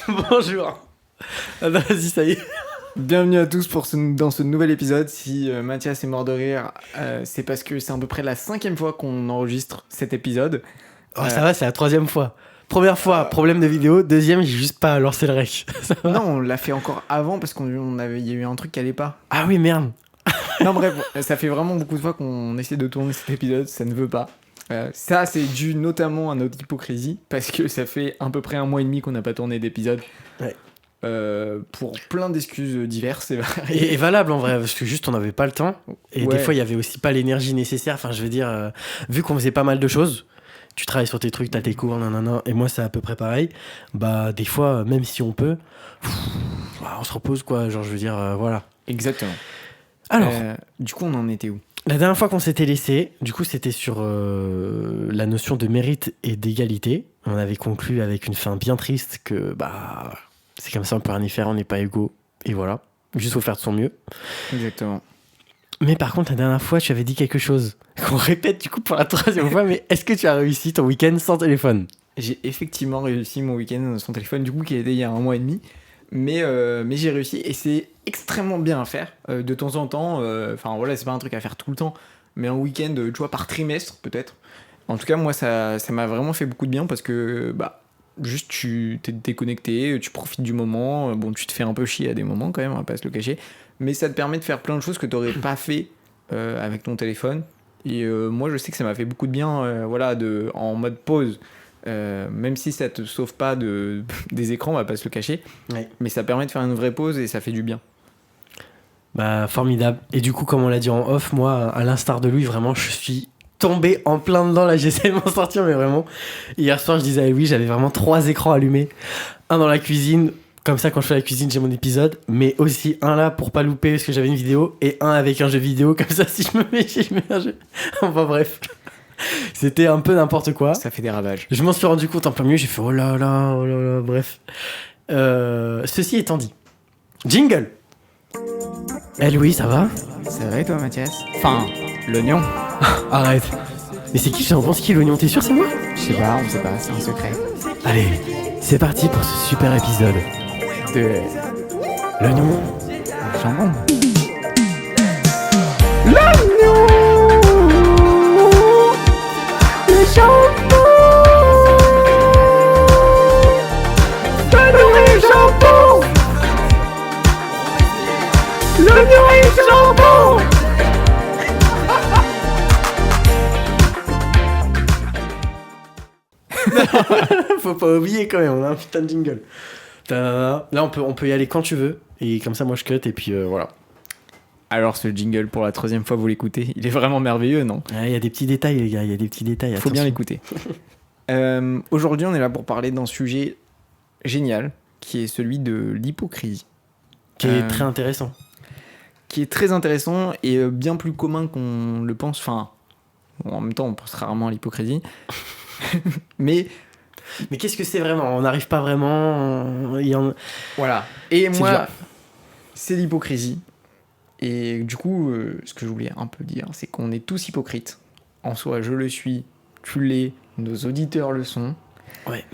Bonjour. Ah non, vas-y, ça y est. Bienvenue à tous dans ce nouvel épisode. Si Mathias est mort de rire, c'est parce que c'est à peu près la 5e fois qu'on enregistre cet épisode. Oh, ça va, c'est la 3e fois. Première fois, problème de vidéo. Deuxième, j'ai juste pas lancé le rec. Ça va. Non, on l'a fait encore avant parce il y a eu un truc qui allait pas. Ah oui, merde. Non, bref, ça fait vraiment beaucoup de fois qu'on essaie de tourner cet épisode, ça ne veut pas. Ça, c'est dû notamment à notre hypocrisie parce que ça fait à peu près 1 mois et demi qu'on n'a pas tourné d'épisode. Ouais. Pour plein d'excuses diverses et Et valable en vrai, parce que juste on n'avait pas le temps. Et Ouais. des fois, il y avait aussi pas l'énergie nécessaire. Enfin, je veux dire, vu qu'on faisait pas mal de choses, tu travailles sur tes trucs, t'as tes cours, nanana, et moi, c'est à peu près pareil. Bah, des fois, même si on peut, on se repose, quoi. Genre, je veux dire, voilà. Exactement. Alors, Du coup, on en était où? la dernière fois qu'on s'était laissé, du coup, c'était sur la notion de mérite et d'égalité. On avait conclu avec une fin bien triste que, bah, c'est comme ça, on peut rien y faire, on n'est pas égaux. Et voilà. Juste faut faire de son mieux. Exactement. Mais par contre, la dernière fois, tu avais dit quelque chose qu'on répète du coup pour la 3e fois. Mais est-ce que tu as réussi ton week-end sans téléphone? J'ai effectivement réussi mon week-end sans téléphone, du coup, qui a été il y a 1 mois et demi. Mais j'ai réussi et c'est extrêmement bien à faire. De temps en temps, enfin voilà, c'est pas un truc à faire tout le temps, mais un week-end, tu vois, par trimestre peut-être. En tout cas, moi, ça m'a vraiment fait beaucoup de bien parce que, bah, juste tu t'es déconnecté, tu profites du moment. Bon, tu te fais un peu chier à des moments quand même, on va pas se le cacher. Mais ça te permet de faire plein de choses que t'aurais pas fait avec ton téléphone. Et moi, je sais que ça m'a fait beaucoup de bien, voilà, en mode pause. Même si ça te sauve pas des écrans, on va pas se le cacher, Ouais. mais ça permet de faire une vraie pause et ça fait du bien. Bah, formidable. Et du coup, comme on l'a dit en off, moi, à l'instar de lui, vraiment, je suis tombé en plein dedans. Là, j'essaie de m'en sortir, mais vraiment. Hier soir, je disais à Louis, j'avais vraiment 3 écrans allumés. Un dans la cuisine. Comme ça, quand je fais la cuisine, j'ai mon épisode. Mais aussi un là pour pas louper parce que j'avais une vidéo. Et un avec un jeu vidéo. Comme ça, si je me mets, je mets un jeu. Enfin, bref. C'était un peu n'importe quoi. Ça fait des ravages. Je m'en suis rendu compte en plein milieu. J'ai fait oh là là, oh là là. Bref. Ceci étant dit. Jingle. Eh Louis, ça va? Ça va et toi, Mathias? Enfin, l'oignon. Arrête. Mais c'est qui? J'en pense qui l'oignon? T'es sûr c'est moi? Je sais pas, on sait pas, c'est un secret. Allez, c'est parti pour ce super épisode. De L'oignon. jambon. Faut pas oublier quand même, on a un putain de jingle. Là, on peut y aller quand tu veux. Et comme ça, moi, je cut et puis voilà. Alors, ce jingle, pour la 3e fois, vous l'écoutez. Il est vraiment merveilleux, non? Il y a des petits détails, les gars. Il y a des petits détails. Faut bien attention. l'écouter. Aujourd'hui, on est là pour parler d'un sujet génial, qui est celui de l'hypocrisie. Qui est très intéressant. Qui est très intéressant et bien plus commun qu'on le pense. Enfin, bon, en même temps, on pense rarement à l'hypocrisie. Mais Mais qu'est-ce que c'est vraiment? On n'arrive pas vraiment. voilà. Et C'est moi, dur. c'est l'hypocrisie. Et du coup, ce que je voulais un peu dire, c'est qu'on est tous hypocrites. En soi, je le suis, tu l'es, nos auditeurs le sont. Ouais.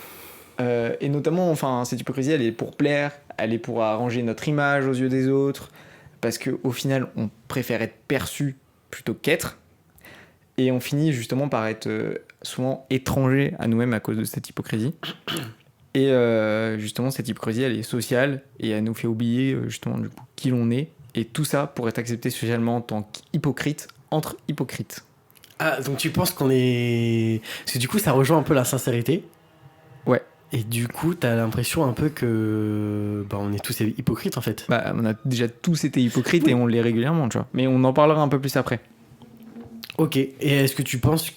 Et notamment, enfin, cette hypocrisie, elle est pour plaire, elle est pour arranger notre image aux yeux des autres, parce qu'au final, on préfère être perçu plutôt qu'être. Et on finit justement par être souvent étranger à nous-mêmes à cause de cette hypocrisie. Et justement, cette hypocrisie, elle est sociale et elle nous fait oublier justement du coup, qui l'on est. Et tout ça pour être accepté socialement en tant qu'hypocrite entre hypocrites. Ah, donc tu penses qu'on est. Parce que du coup, ça rejoint un peu la sincérité. Ouais. Et du coup, t'as l'impression un peu que. Bah, on est tous hypocrites en fait. Bah, on a déjà tous été hypocrites et on l'est régulièrement, tu vois. Mais on en parlera un peu plus après. Ok. Et est-ce que tu penses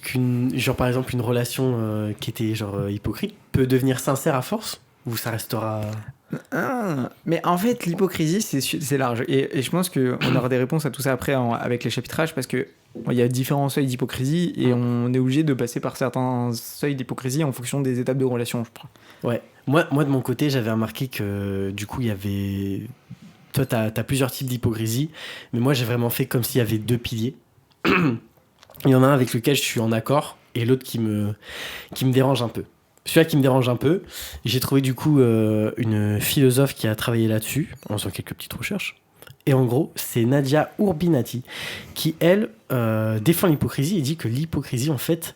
genre par exemple, une relation qui était genre hypocrite peut devenir sincère à force? Ou ça restera. Ah, mais en fait, l'hypocrisie, c'est large. Et je pense qu'on aura des réponses à tout ça après avec les chapitrages parce que il y a différents seuils d'hypocrisie et on est obligé de passer par certains seuils d'hypocrisie en fonction des étapes de relation, je crois. Ouais. Moi, de mon côté, j'avais remarqué que du coup, il y avait. Toi, t'as plusieurs types d'hypocrisie, mais moi, j'ai vraiment fait comme s'il y avait 2 piliers. Il y en a un avec lequel je suis en accord et l'autre qui me dérange un peu. Celui-là qui me dérange un peu. J'ai trouvé du coup une philosophe qui a travaillé là-dessus, en faisant quelques petites recherches. Et en gros, c'est Nadia Urbinati qui, elle, défend l'hypocrisie et dit que l'hypocrisie, en fait,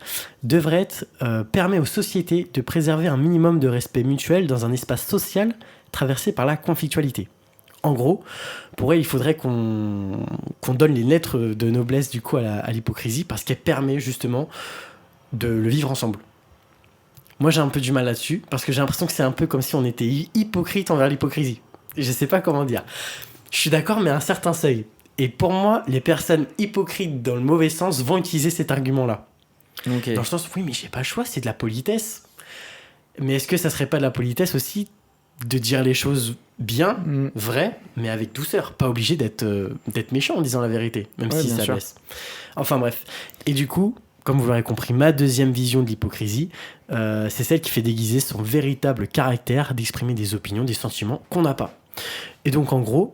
permet aux sociétés de préserver un minimum de respect mutuel dans un espace social traversé par la conflictualité. En gros, pour elle, il faudrait qu'on donne les lettres de noblesse du coup à l'hypocrisie parce qu'elle permet justement de le vivre ensemble. Moi, j'ai un peu du mal là-dessus parce que j'ai l'impression que c'est un peu comme si on était hypocrite envers l'hypocrisie. Je sais pas comment dire. Je suis d'accord, mais à un certain seuil. Et pour moi, les personnes hypocrites dans le mauvais sens vont utiliser cet argument-là. Ok. Dans le sens, oui, mais j'ai pas le choix, c'est de la politesse. Mais est-ce que ça serait pas de la politesse aussi de dire les choses bien, vraies, mais avec douceur, pas obligé d'être méchant en disant la vérité, même si ça blesse. Enfin bref. Et du coup, comme vous l'aurez compris, ma deuxième vision de l'hypocrisie, c'est celle qui fait déguiser son véritable caractère d'exprimer des opinions, des sentiments qu'on n'a pas. Et donc en gros,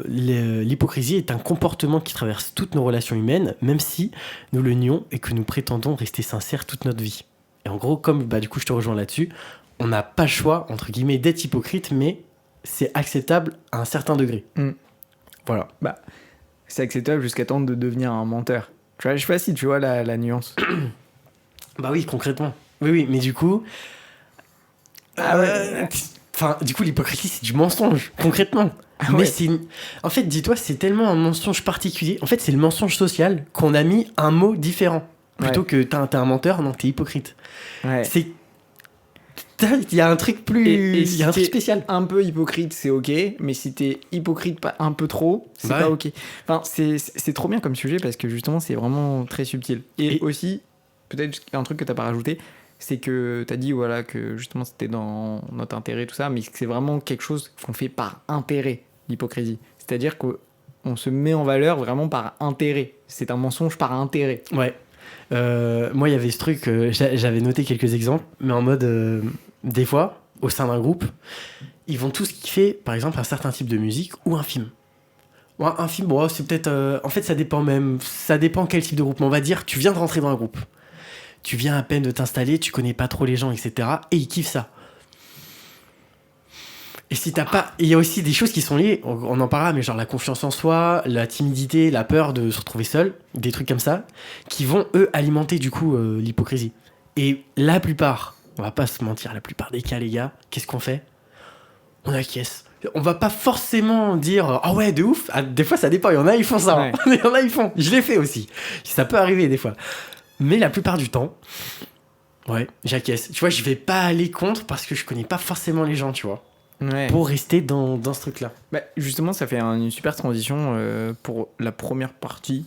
l'hypocrisie est un comportement qui traverse toutes nos relations humaines, même si nous le nions et que nous prétendons rester sincères toute notre vie. Et en gros, comme du coup je te rejoins là-dessus, on n'a pas le choix, entre guillemets, d'être hypocrite, mais c'est acceptable à un certain degré. Voilà. Bah, c'est acceptable jusqu'à temps de devenir un menteur. Tu vois, je sais pas si tu vois la nuance. Bah oui, concrètement. Oui, mais du coup... Enfin, du coup, l'hypocrisie, c'est du mensonge, concrètement. Mais en fait, dis-toi, c'est tellement un mensonge particulier. En fait, c'est le mensonge social qu'on a mis un mot différent. Plutôt que t'es un menteur, non, t'es hypocrite. Ouais. Il y a un truc plus... Il y a un truc spécial. Un peu hypocrite, c'est ok. Mais si t'es hypocrite pas un peu trop, c'est pas ok. Enfin, c'est trop bien comme sujet parce que justement, c'est vraiment très subtil. Et aussi, peut-être un truc que t'as pas rajouté, c'est que t'as dit voilà, que justement c'était dans notre intérêt, tout ça, mais que c'est vraiment quelque chose qu'on fait par intérêt, l'hypocrisie. C'est-à-dire qu'on se met en valeur vraiment par intérêt. C'est un mensonge par intérêt. Ouais. Moi, il y avait ce truc, j'avais noté quelques exemples, mais en mode, des fois, au sein d'un groupe, ils vont tous kiffer, par exemple, un certain type de musique ou un film. Ouais, un film, bon, c'est peut-être... en fait, ça dépend quel type de groupe. Mais on va dire, tu viens de rentrer dans un groupe. Tu viens à peine de t'installer, tu connais pas trop les gens, etc. Et ils kiffent ça. Et si t'as pas... Il y a aussi des choses qui sont liées, on en parlera, mais genre la confiance en soi, la timidité, la peur de se retrouver seul, des trucs comme ça, qui vont, eux, alimenter du coup l'hypocrisie. Et la plupart, on va pas se mentir, la plupart des cas, les gars, qu'est-ce qu'on fait ? On acquiesce. On va pas forcément dire « Ah ouais, de ouf !» Des fois, ça dépend, il y en a, ils font ça. Ouais. Il y en a, ils font. Je l'ai fait aussi. Ça peut arriver des fois. Mais la plupart du temps, ouais, j'acquiesce. Tu vois, je vais pas aller contre parce que je connais pas forcément les gens, tu vois. Ouais. Pour rester dans ce truc-là. Bah, justement, ça fait une super transition pour la première partie.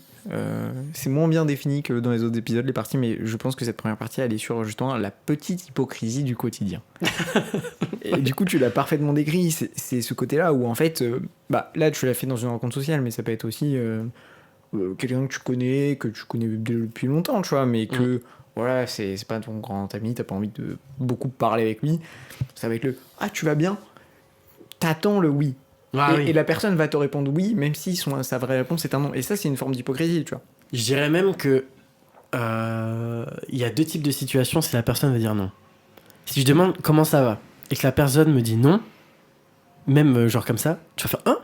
C'est moins bien défini que dans les autres épisodes, les parties, mais je pense que cette première partie, elle est sur justement la petite hypocrisie du quotidien. Et du coup, tu l'as parfaitement décrit. C'est ce côté-là où, en fait, là, tu l'as fait dans une rencontre sociale, mais ça peut être aussi quelqu'un que tu connais depuis longtemps, tu vois, mais que... Voilà, c'est pas ton grand ami, t'as pas envie de beaucoup parler avec lui. Ça va être le « Ah, tu vas bien ?» T'attends le oui. Et la personne va te répondre oui, même si sa vraie réponse est un non. Et ça, c'est une forme d'hypocrisie, tu vois. Je dirais même que y a deux types de situations si la personne va dire non. Si je demande comment ça va et que la personne me dit non, même genre comme ça, tu vas faire « Hein ?»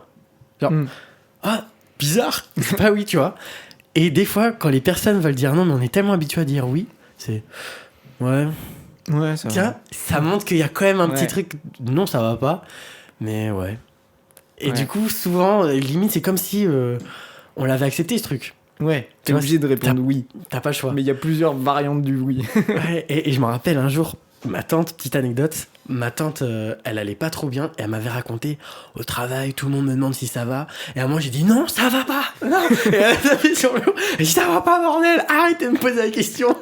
Genre « Ah, bizarre !» C'est pas oui, tu vois. Et des fois, quand les personnes veulent dire non, mais on est tellement habitué à dire oui, c'est ouais, ça tiens, va. Ça montre qu'il y a quand même un petit truc. Non, ça va pas, mais ouais. Et du coup, souvent, limite, c'est comme si on l'avait accepté ce truc. Ouais, t'es obligé de répondre oui. T'as pas le choix. Mais il y a plusieurs variantes du oui. Ouais, et je me rappelle un jour, ma tante, petite anecdote, elle allait pas trop bien et elle m'avait raconté au travail, tout le monde me demande si ça va. Et à moi, j'ai dit non, ça va pas. Non. Et elle a tapé sur le haut. Elle dit ça va pas, bordel, arrêtez de me poser la question.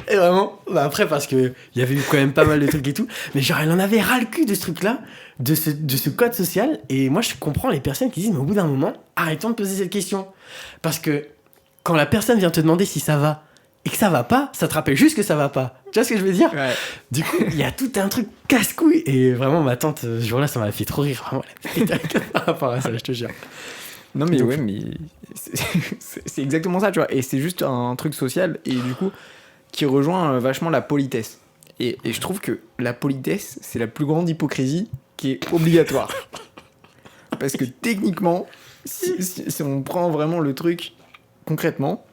Et vraiment, après, parce qu'il y avait eu quand même pas mal de trucs et tout, mais genre, elle en avait ras le cul de ce truc-là, de ce code social. Et moi, je comprends les personnes qui disent, mais au bout d'un moment, arrêtons de poser cette question. Parce que quand la personne vient te demander si ça va et que ça va pas, ça te rappelle juste que ça va pas. Tu vois ce que je veux dire ? Ouais. Du coup, il y a tout un truc casse-couille. Et vraiment, ma tante, ce jour-là, ça m'a fait trop rire. Vraiment, elle a fait par rapport à ça, je te jure. Non, mais donc, ouais, mais c'est exactement ça, tu vois. Et c'est juste un truc social. Et du coup, qui rejoint vachement la politesse. Et je trouve que la politesse, c'est la plus grande hypocrisie qui est obligatoire. Parce que techniquement, si on prend vraiment le truc concrètement,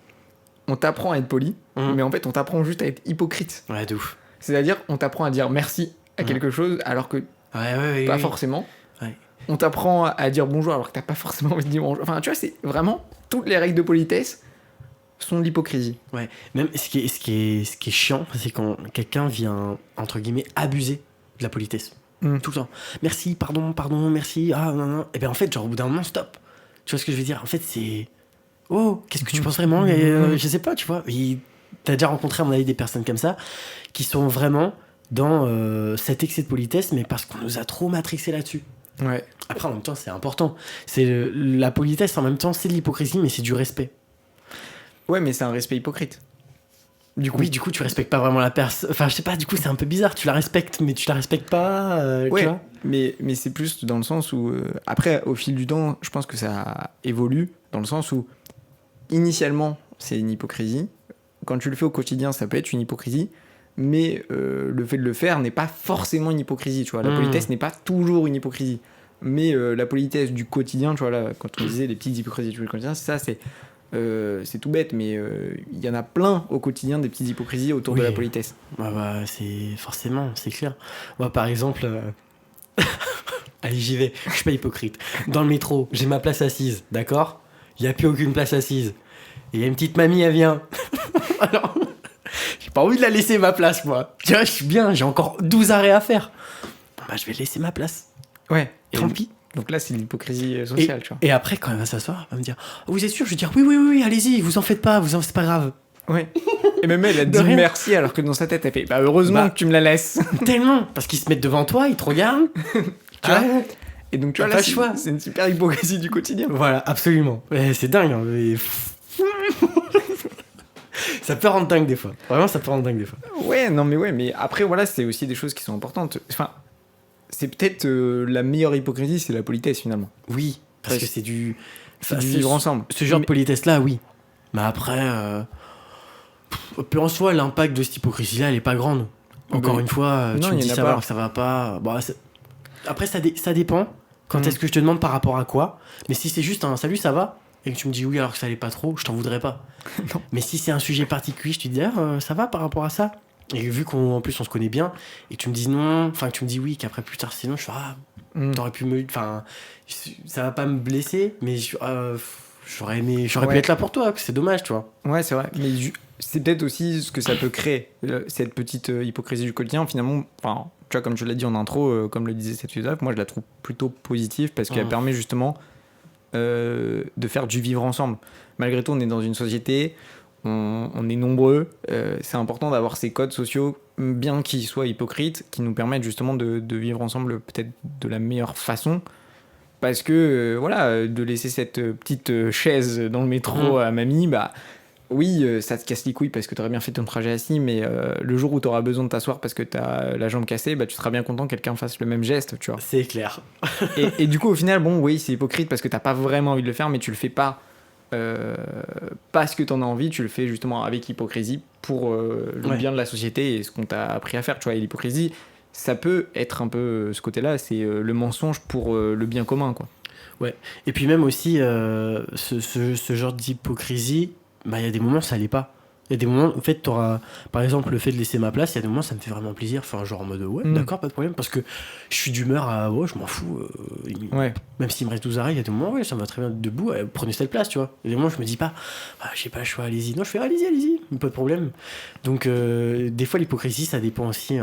on t'apprend à être poli, mais en fait, on t'apprend juste à être hypocrite. Ouais, de ouf. C'est-à-dire, on t'apprend à dire merci à quelque chose, alors que pas forcément. Ouais. On t'apprend à dire bonjour, alors que t'as pas forcément envie de dire bonjour. Enfin, tu vois, c'est vraiment toutes les règles de politesse sont de l'hypocrisie. Ouais, même ce qui est chiant, c'est quand quelqu'un vient, entre guillemets, abuser de la politesse. Tout le temps. Merci, pardon, merci, ah non, non. Et bien en fait, genre au bout d'un moment, stop. Tu vois ce que je veux dire? En fait, c'est. Oh, qu'est-ce que tu penses vraiment? Et, je sais pas, tu vois. Et t'as déjà rencontré, à mon avis, des personnes comme ça qui sont vraiment dans cet excès de politesse, mais parce qu'on nous a trop matrixé là-dessus. Ouais. Après, en même temps, c'est important. La politesse, en même temps, c'est de l'hypocrisie, mais c'est du respect. Ouais, mais c'est un respect hypocrite. Du coup, tu respectes pas vraiment la personne. Enfin, je sais pas, du coup, c'est un peu bizarre. Tu la respectes, mais tu la respectes pas. Ouais, tu vois mais c'est plus dans le sens où... après, au fil du temps, je pense que ça évolue, dans le sens où, initialement, c'est une hypocrisie. Quand tu le fais au quotidien, ça peut être une hypocrisie. Mais le fait de le faire n'est pas forcément une hypocrisie, tu vois. La politesse n'est pas toujours une hypocrisie. Mais la politesse du quotidien, tu vois, là, quand on disait les petites hypocrisies du quotidien, ça, c'est tout bête, mais il y en a plein au quotidien des petites hypocrisies autour de la politesse. Bah, c'est forcément, c'est clair. Moi, par exemple, allez, j'y vais. Je suis pas hypocrite. Dans le métro, j'ai ma place assise, d'accord? Il y a plus aucune place assise. Et il y a une petite mamie, elle vient. Alors, j'ai pas envie de la laisser ma place, moi. Tu vois, je suis bien, j'ai encore 12 arrêts à faire. Bah, je vais laisser ma place. Ouais. Tant pis. Donc là, c'est l'hypocrisie sociale, tu vois. Et après, quand elle va s'asseoir, elle va me dire oh, vous êtes sûr? Je vais dire oui, allez-y, vous en faites pas, c'est pas grave. Ouais. Et même elle a dit rien. merci, alors que dans sa tête, elle fait bah heureusement que tu me la laisses. Tellement. Parce qu'ils se mettent devant toi, ils te regardent. Tu vois et donc, tu vois, pas là, le choix. C'est une super hypocrisie du quotidien. Voilà, absolument. C'est dingue. Hein, mais... ça peut rendre dingue des fois. Vraiment, ça peut rendre dingue des fois. Ouais, mais après, voilà, c'est aussi des choses qui sont importantes. Enfin, c'est peut-être la meilleure hypocrisie, c'est la politesse finalement. Oui, parce que c'est du vivre ensemble. Ce genre de politesse-là, oui. Mais après, en soi, l'impact de cette hypocrisie-là, elle est pas grande. Encore une fois, tu me dis ça va alors que ça va pas. Bon, après, ça dépend. Quand est-ce que je te demande par rapport à quoi? Mais si c'est juste un salut, ça va? Et que tu me dis oui alors que ça allait pas trop, je t'en voudrais pas. Non. Mais si c'est un sujet particulier, je te dis ça va par rapport à ça? Et vu qu'en plus on se connaît bien, et que tu me dis non, enfin que tu me dis oui, qu'après plus tard sinon je fais t'aurais pu me. Enfin, ça va pas me blesser, mais j'aurais pu être là pour toi, c'est dommage, tu vois. Ouais, c'est vrai. Mais c'est peut-être aussi ce que ça peut créer, cette petite hypocrisie du quotidien. Finalement, enfin, tu vois, comme je l'ai dit en intro, comme le disait cette philosophe, moi je la trouve plutôt positive parce qu'elle permet justement de faire du vivre ensemble. Malgré tout, on est dans une société, on est nombreux, c'est important d'avoir ces codes sociaux, bien qu'ils soient hypocrites, qui nous permettent justement de vivre ensemble peut-être de la meilleure façon. Parce que, voilà, de laisser cette petite chaise dans le métro à mamie, bah oui, ça te casse les couilles parce que t'aurais bien fait ton trajet assis, mais le jour où t'auras besoin de t'asseoir parce que t'as la jambe cassée, bah tu seras bien content que quelqu'un fasse le même geste, tu vois. C'est clair. et du coup, au final, bon, oui, c'est hypocrite parce que t'as pas vraiment envie de le faire, mais tu le fais pas parce que t'en as envie, tu le fais justement avec hypocrisie pour le bien de la société et ce qu'on t'a appris à faire, tu vois. Et l'hypocrisie, ça peut être un peu ce côté-là, c'est le mensonge pour le bien commun, quoi. Ouais. Et puis même aussi, ce genre d'hypocrisie, bah, il y a des moments, ça l'est pas. Il y a des moments, en fait, t'auras, par exemple, le fait de laisser ma place, il y a des moments, ça me fait vraiment plaisir. Enfin, genre en mode, ouais, d'accord, pas de problème. Parce que je suis d'humeur à, ouais, je m'en fous. Même s'il me reste 12 arrêts, il y a des moments, ouais, ça me va très bien debout, prenez cette place, tu vois. Il y a des moments, je me dis pas, j'ai pas le choix, allez-y. Non, je fais, allez-y, pas de problème. Donc, des fois, l'hypocrisie, ça dépend aussi,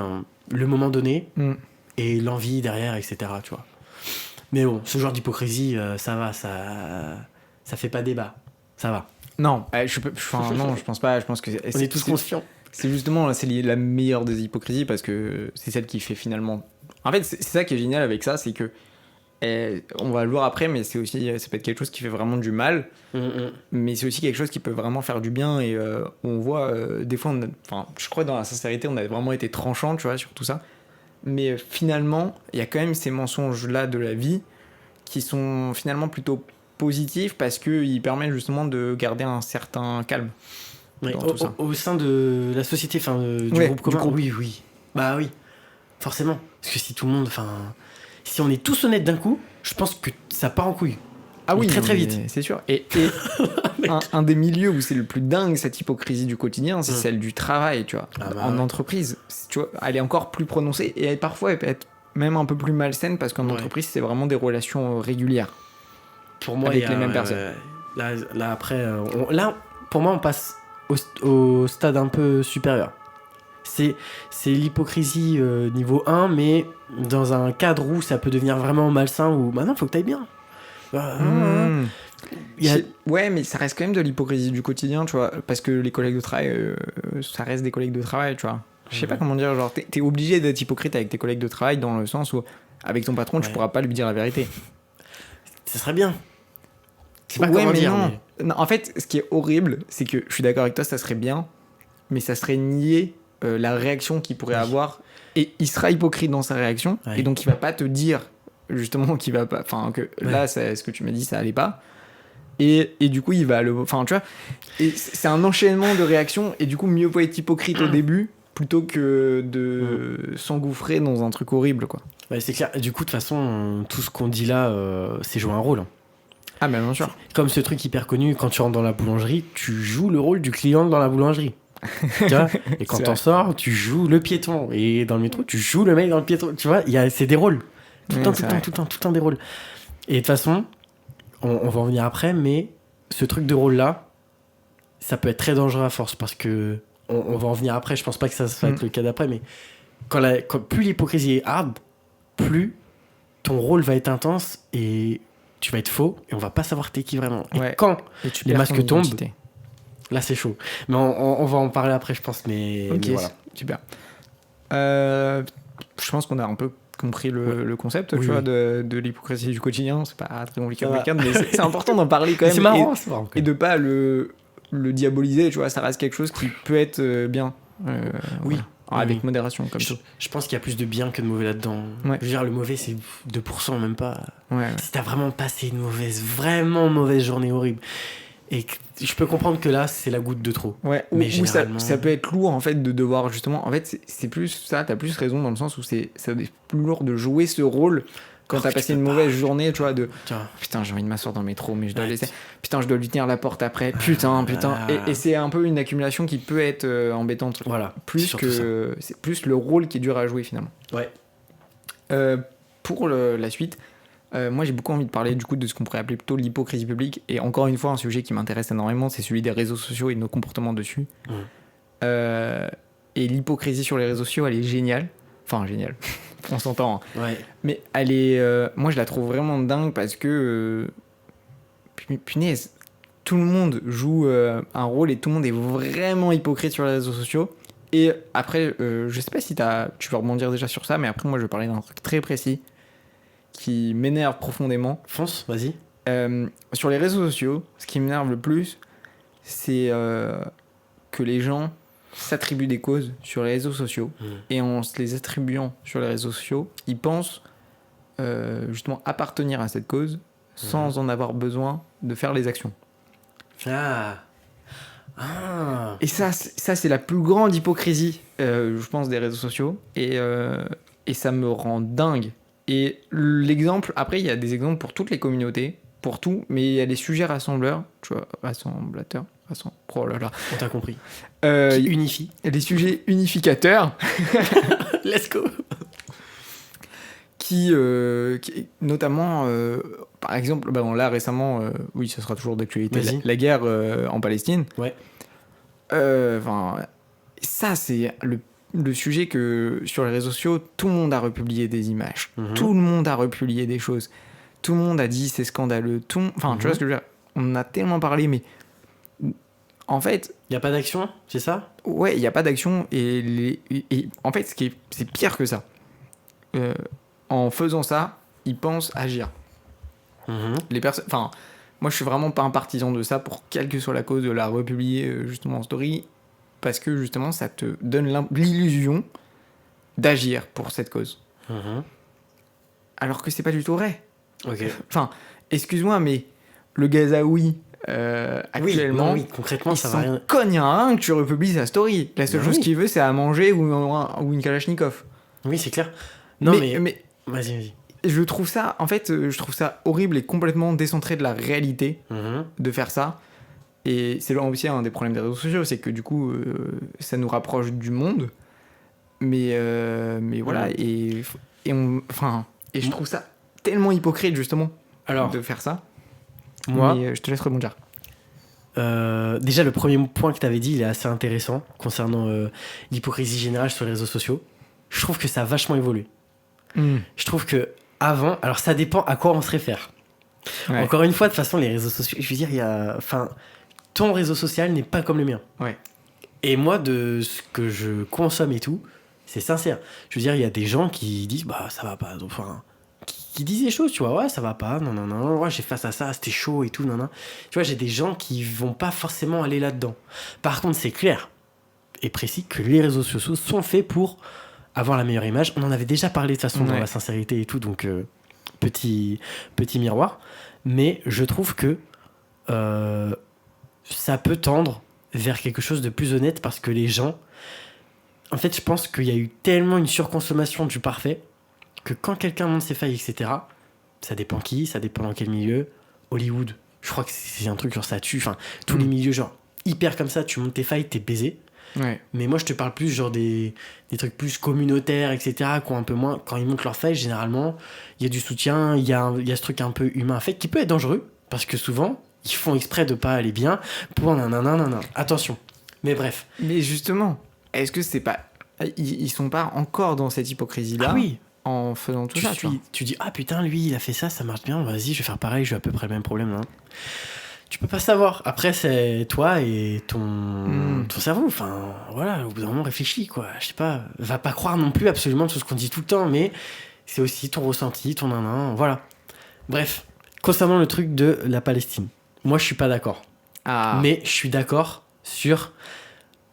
le moment donné et l'envie derrière, etc., tu vois. Mais bon, ce genre d'hypocrisie, ça va, ça fait pas débat. Ça va. Non, non, je pense pas. Je pense que on est tous conscients. C'est justement c'est la meilleure des hypocrisies parce que c'est celle qui fait finalement. En fait, c'est ça qui est génial avec ça, c'est que on va le voir après, mais c'est aussi ça peut être quelque chose qui fait vraiment du mal, mais c'est aussi quelque chose qui peut vraiment faire du bien et on voit des fois, je crois dans la sincérité, on a vraiment été tranchant, tu vois, sur tout ça. Mais finalement, il y a quand même ces mensonges-là de la vie qui sont finalement plutôt positifs parce qu'ils permettent justement de garder un certain calme. Ouais, dans tout ça. au sein de la société, enfin, du Ouais, groupe du commun. groupe. Oui. Bah oui, forcément. Parce que si tout le monde, enfin, si on est tous honnêtes d'un coup, je pense que ça part en couille. Ah Mais oui, très très mais vite. c'est sûr. Et un des milieux où c'est le plus dingue cette hypocrisie du quotidien, c'est celle du travail, tu vois. Ah bah En ouais. entreprise, tu vois, elle est encore plus prononcée et parfois elle peut être même un peu plus malsaine parce qu'en Ouais. entreprise, c'est vraiment des relations régulières Pour moi, avec il y a, les mêmes personnes. Là, après, là, pour moi, on passe au stade un peu supérieur. C'est l'hypocrisie niveau 1, mais dans un cadre où ça peut devenir vraiment malsain, où maintenant, faut que t'ailles bien. Mmh. Il y a- Ouais, mais ça reste quand même de l'hypocrisie du quotidien, tu vois, parce que les collègues de travail, ça reste des collègues de travail, tu vois. Je sais pas comment dire, genre, t'es obligé d'être hypocrite avec tes collègues de travail dans le sens où, avec ton patron, tu Ouais. pourras pas lui dire la vérité. Ce serait bien. Je sais pas Ouais, comment mais dire, non. mais... Non, en fait, ce qui est horrible, c'est que je suis d'accord avec toi, ça serait bien, mais ça serait nier la réaction qu'il pourrait Oui. avoir. Et il sera hypocrite dans sa réaction, Ouais. et donc il va pas te dire, justement, qu'il va pas. Enfin, que là, ce que tu m'as dit, ça allait pas. Et du coup, il va le. Enfin, tu vois, et c'est un enchaînement de réactions, et du coup, mieux vaut être hypocrite au début plutôt que de s'engouffrer dans un truc horrible, quoi. Ouais, c'est clair. Du coup, de toute façon, tout ce qu'on dit là, c'est jouer un rôle. Hein. Ah, mais bien sûr. Comme ce truc hyper connu, quand tu rentres dans la boulangerie, tu joues le rôle du client dans la boulangerie. Tu vois. Et quand C'est t'en vrai. sors, tu joues le piéton. Et dans le métro, tu joues le mec dans le piéton. Tu vois, c'est des rôles. Tout le Ouais, temps, c'est tout le temps, vrai. tout le temps, tout le temps des rôles. Et de toute façon, on va en venir après, mais ce truc de rôle-là, ça peut être très dangereux à force parce que on va en venir après. Je pense pas que ça va être le cas d'après, mais plus l'hypocrisie est hard, plus ton rôle va être intense et tu vas être faux et on va pas savoir t'es qui vraiment. Et Ouais. quand Et tu les perds masques ton tombent, identité. là c'est chaud. Mais on va en parler après, je pense. Mais Ok, voilà. super. Je pense qu'on a un peu compris le concept, Oui, tu vois, oui. de l'hypocrisie du quotidien. C'est pas très compliqué, Ça va. mais c'est important d'en parler quand Mais même. c'est marrant, c'est marrant. Et de pas le diaboliser, tu vois. Ça reste quelque chose qui peut être bien. Oui. Voilà. Avec Oui. modération, comme tout. Je pense qu'il y a plus de bien que de mauvais là-dedans. Ouais. Je veux dire, le mauvais, c'est 2%, même pas. Ouais. Si t'as vraiment passé une vraiment mauvaise journée horrible, et que je peux comprendre que là, c'est la goutte de trop. Ouais, Mais ou généralement- ça peut être lourd en fait de devoir justement. En fait, c'est plus ça, t'as plus raison dans le sens où c'est plus lourd de jouer ce rôle quand Alors t'as que passé tu une peux mauvaise pas. journée, tu vois, de Tiens. putain, j'ai envie de m'asseoir dans le métro, mais je dois Ouais, laisser. Putain, je dois lui tenir la porte après. Putain. Et c'est un peu une accumulation qui peut être embêtante. Voilà. Plus surtout ça. que. C'est plus le rôle qui est dur à jouer finalement. Ouais. Pour la suite, moi j'ai beaucoup envie de parler du coup de ce qu'on pourrait appeler plutôt l'hypocrisie publique. Et encore une fois, un sujet qui m'intéresse énormément, c'est celui des réseaux sociaux et de nos comportements dessus. Et l'hypocrisie sur les réseaux sociaux, elle est géniale. Enfin, géniale. On s'entend. Hein. Ouais. Mais elle est. Moi je la trouve vraiment dingue parce que. Punaise, tout le monde joue un rôle et tout le monde est vraiment hypocrite sur les réseaux sociaux. Et après, je sais pas si tu veux rebondir déjà sur ça, mais après, moi, je vais parler d'un truc très précis qui m'énerve profondément. Fonce, vas-y. Sur les réseaux sociaux, ce qui m'énerve le plus, c'est que les gens s'attribuent des causes sur les réseaux sociaux. Et en se les attribuant sur les réseaux sociaux, ils pensent justement appartenir à cette cause sans en avoir besoin de faire les actions. Ah. Et ça c'est la plus grande hypocrisie, je pense, des réseaux sociaux. Et ça me rend dingue. Et l'exemple, après, il y a des exemples pour toutes les communautés, pour tout, mais il y a des sujets rassembleurs, tu vois, oh là là. On t'a compris. Il Qui unifie. y a des sujets unificateurs Let's go. qui notamment, par exemple, là récemment, oui, ça sera toujours d'actualité, Vas-y. la guerre en Palestine. Ouais. Ça, c'est le sujet que sur les réseaux sociaux, tout le monde a republié des images, tout le monde a republié des choses, tout le monde a dit c'est scandaleux, tu vois ce que je veux dire, on en a tellement parlé, mais en fait, Y a pas d'action, c'est ça? ouais, il n'y a pas d'action et en fait, c'est pire que ça. En faisant ça, ils pensent agir. Les personnes, enfin, moi je suis vraiment pas un partisan de ça pour quelle que soit la cause de la republier justement en story, parce que justement ça te donne l'illusion d'agir pour cette cause. Alors que c'est pas du tout vrai. Ok. Enfin, excuse-moi, mais le Gazaoui actuellement. Oui, concrètement, Il ça s'en va rien. cogne un que tu republies sa story. La seule Bah chose oui. qu'il veut, c'est à manger ou une Kalachnikov. Oui, c'est clair. Non, mais. Vas-y. je trouve ça, en fait, je trouve ça horrible et complètement décentré de la réalité Mhm. de faire ça. Et c'est là aussi un des problèmes des réseaux sociaux, c'est que du coup, ça nous rapproche du monde. Mais voilà, Mhm. et je trouve ça tellement hypocrite justement Alors, de faire ça. moi, Mais je te laisse rebondir. déjà, le premier point que tu avais dit, il est assez intéressant concernant l'hypocrisie générale sur les réseaux sociaux. Je trouve que ça a vachement évolué. Je trouve que avant, alors ça dépend à quoi on se réfère. Ouais. Encore une fois, de toute façon, les réseaux sociaux, je veux dire, ton réseau social n'est pas comme le mien. Ouais. Et moi, de ce que je consomme et tout, c'est sincère. Je veux dire, il y a des gens qui disent, bah, ça va pas. Enfin, qui disent des choses, tu vois, ouais, ça va pas, non, ouais, j'ai face à ça, c'était chaud et tout, non. Tu vois, j'ai des gens qui vont pas forcément aller là-dedans. Par contre, c'est clair et précis que les réseaux sociaux sont faits pour avoir la meilleure image. On en avait déjà parlé de toute façon dans Ouais. la sincérité et tout, donc petit miroir. Mais je trouve que ça peut tendre vers quelque chose de plus honnête parce que les gens... En fait, je pense qu'il y a eu tellement une surconsommation du parfait que quand quelqu'un montre ses failles, etc., ça dépend qui, ça dépend dans quel milieu. Hollywood, je crois que c'est un truc genre ça tue. Enfin, tous les milieux, genre, hyper comme ça, tu montes tes failles, t'es baisé. Ouais. Mais moi, je te parle plus genre des trucs plus communautaires, etc., qui ont un peu moins... Quand ils montent leurs failles, généralement, il y a du soutien, il y a ce truc un peu humain, en fait, qui peut être dangereux, parce que souvent, ils font exprès de pas aller bien pour nanana. Attention. Mais bref. Mais justement, est-ce que c'est pas. Ils sont pas encore dans cette hypocrisie-là Ah oui, en faisant tout ça, tu vois. tu dis, ah putain, lui, il a fait ça, ça marche bien, vas-y, je vais faire pareil, j'ai à peu près le même problème. Hein. Tu peux pas savoir. Après, c'est toi et ton cerveau. Enfin, voilà, au bout d'un moment, réfléchis, quoi. Je sais pas, va pas croire non plus absolument tout ce qu'on dit tout le temps, mais c'est aussi ton ressenti, ton nanan, voilà. Bref, concernant le truc de la Palestine, moi, je suis pas d'accord. Ah. Mais je suis d'accord sur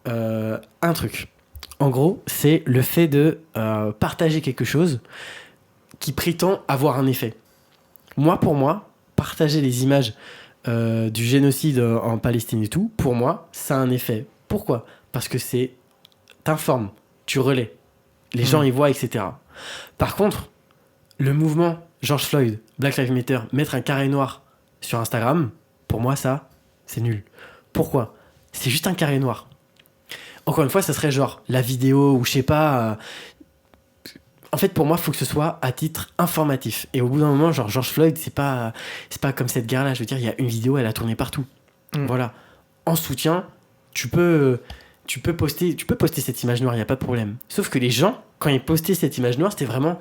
un truc. En gros, c'est le fait de partager quelque chose qui prétend avoir un effet. Pour moi, partager les images du génocide en Palestine et tout, pour moi, ça a un effet. Pourquoi ? Parce que t'informes, tu relais, les gens y voient, etc. Par contre, le mouvement George Floyd, Black Lives Matter, mettre un carré noir sur Instagram, pour moi, ça, c'est nul. Pourquoi ? C'est juste un carré noir. Encore une fois, ça serait genre la vidéo ou je sais pas. En fait, pour moi, il faut que ce soit à titre informatif. Et au bout d'un moment, genre George Floyd, c'est pas comme cette guerre-là. Je veux dire, il y a une vidéo, elle a tourné partout. Voilà. En soutien, tu peux poster cette image noire, il y a pas de problème. Sauf que les gens, quand ils postaient cette image noire, c'était vraiment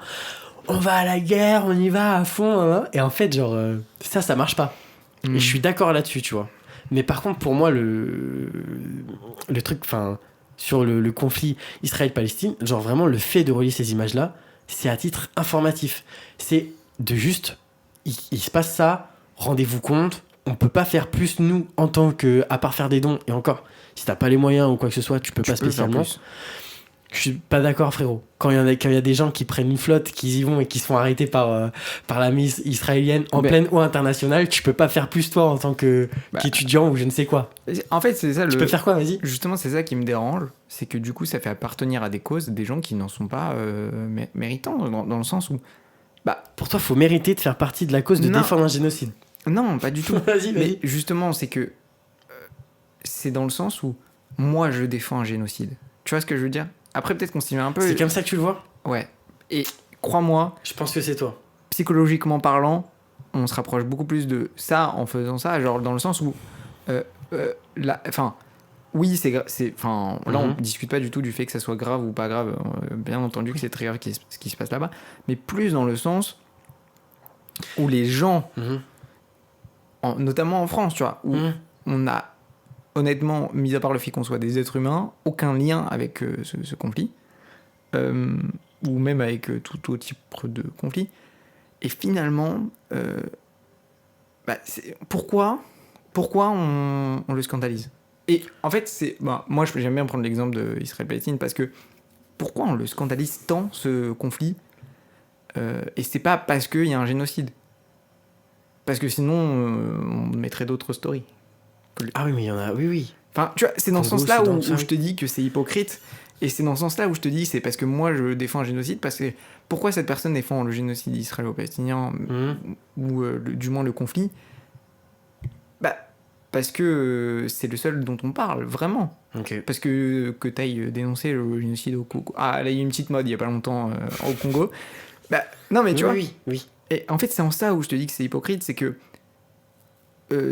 on va à la guerre, on y va à fond. Hein. Et en fait, genre ça marche pas. Et je suis d'accord là-dessus, tu vois. Mais par contre, pour moi, le truc, enfin, sur le conflit Israël-Palestine, genre vraiment le fait de relier ces images-là, c'est à titre informatif. C'est de juste, il se passe ça, rendez-vous compte, on peut pas faire plus nous en tant que, à part faire des dons, et encore, si t'as pas les moyens ou quoi que ce soit, tu peux pas spécialement. Je suis pas d'accord, frérot. Quand il y a des gens qui prennent une flotte, qui y vont et qui se font arrêter par la milice israélienne en pleine eau internationale, tu peux pas faire plus toi en tant qu'étudiant ou je ne sais quoi. En fait, c'est ça Tu peux faire quoi, vas-y ? Justement, c'est ça qui me dérange, c'est que du coup, ça fait appartenir à des causes des gens qui n'en sont pas méritants, dans le sens où... Pour toi, faut mériter de faire partie de la cause de défendre un génocide. Non, pas du tout. Vas-y. Mais justement, c'est que... c'est dans le sens où moi, je défends un génocide. Tu vois ce que je veux dire ? Après, peut-être qu'on s'y met un peu... C'est comme ça que tu le vois ? Ouais. Et crois-moi... Je pense que c'est toi. Psychologiquement parlant, on se rapproche beaucoup plus de ça en faisant ça, genre dans le sens où... oui, là, on discute pas du tout du fait que ça soit grave ou pas grave. Bien entendu que c'est très grave ce qui se passe là-bas. Mais plus dans le sens où les gens, notamment en France, tu vois, où on a... honnêtement, mis à part le fait qu'on soit des êtres humains, aucun lien avec ce conflit, ou même avec tout autre type de conflit. Et finalement, pourquoi on le scandalise ? Et en fait, moi j'aime bien prendre l'exemple d'Israël-Palestine parce que pourquoi on le scandalise tant, ce conflit ? Et c'est pas parce qu'il y a un génocide. Parce que sinon, on mettrait d'autres stories. Ah oui, mais il y en a, oui. Enfin, tu vois, c'est dans ce Congo, sens-là Soudan, où ça, je te dis que c'est hypocrite. Et c'est dans ce sens-là où je te dis c'est parce que moi je défends un génocide. Parce que pourquoi cette personne défend le génocide israélo-palestinien ou du moins le conflit? Bah, parce que c'est le seul dont on parle, vraiment. Ok. Parce que t'ailles dénoncer le génocide au Congo. Ah, là, il y a eu une petite mode il y a pas longtemps au Congo. Bah, non, mais tu vois. Oui. Et en fait, c'est en ça où je te dis que c'est hypocrite, c'est que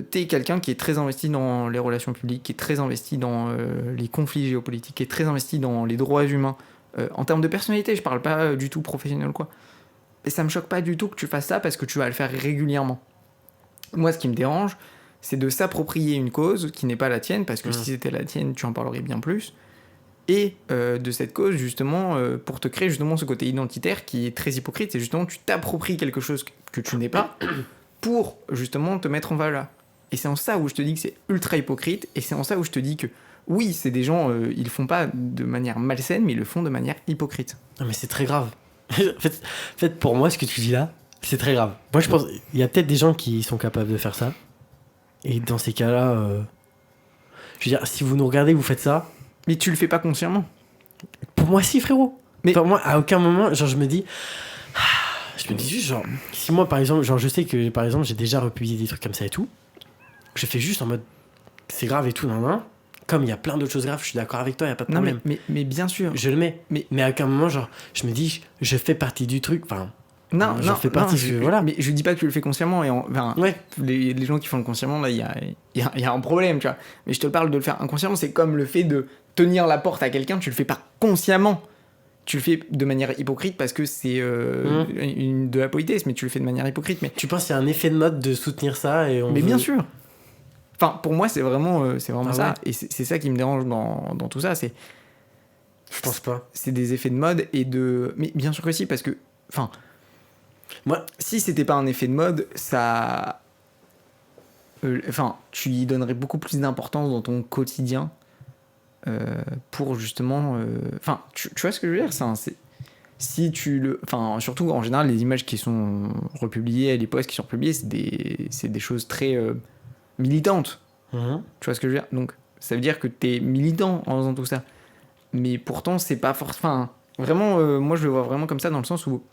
t'es quelqu'un qui est très investi dans les relations publiques, qui est très investi dans les conflits géopolitiques, qui est très investi dans les droits humains. En termes de personnalité, je parle pas du tout professionnel, quoi. Et ça me choque pas du tout que tu fasses ça parce que tu vas le faire régulièrement. Moi, ce qui me dérange, c'est de s'approprier une cause qui n'est pas la tienne, parce que si c'était la tienne, tu en parlerais bien plus. Et de cette cause, justement, pour te créer justement ce côté identitaire qui est très hypocrite, c'est justement tu t'appropries quelque chose que tu n'es pas pour justement te mettre en valeur. Et c'est en ça où je te dis que c'est ultra hypocrite, et c'est en ça où je te dis que oui, c'est des gens, ils le font pas de manière malsaine, mais ils le font de manière hypocrite. Non, mais c'est très grave. En fait, pour moi, ce que tu dis là, c'est très grave. Moi, je pense, il y a peut-être des gens qui sont capables de faire ça. Et dans ces cas-là, je veux dire, si vous nous regardez, vous faites ça. Mais tu le fais pas consciemment. Pour moi, si, frérot. Mais pour moi, à aucun moment, genre, je me dis juste, genre, si moi, par exemple, genre, je sais que, par exemple, j'ai déjà republié des trucs comme ça et tout, je fais juste en mode, c'est grave et tout, nan. Comme il y a plein d'autres choses graves, je suis d'accord avec toi, il y a pas de problème. Mais bien sûr. Je le mets. Mais à aucun moment, genre, je me dis, je fais partie du truc, enfin. J'en fais partie, voilà. Mais je dis pas que tu le fais consciemment. Et les gens qui font le consciemment, là, il y a un problème, tu vois. Mais je te parle de le faire inconsciemment, c'est comme le fait de tenir la porte à quelqu'un, tu le fais pas consciemment. Tu le fais de manière hypocrite parce que c'est de la politesse, mais tu le fais de manière hypocrite. Mais tu penses qu'il y a un effet de mode de soutenir ça et bien sûr. Enfin, pour moi, c'est vraiment ça. Ouais. Et c'est ça qui me dérange dans tout ça. Je pense pas. C'est des effets de mode et de. Mais bien sûr que si, parce que. Enfin. Moi, si c'était pas un effet de mode, ça. Tu y donnerais beaucoup plus d'importance dans ton quotidien pour justement. Tu vois ce que je veux dire, ça, c'est. Si tu le. Enfin, surtout en général, les images qui sont republiées, les posts qui sont republiés, c'est des choses très militantes. Tu vois ce que je veux dire? Donc, ça veut dire que t'es militant en faisant tout ça. Mais pourtant, c'est pas forcément. Enfin, vraiment, moi je le vois vraiment comme ça dans le sens où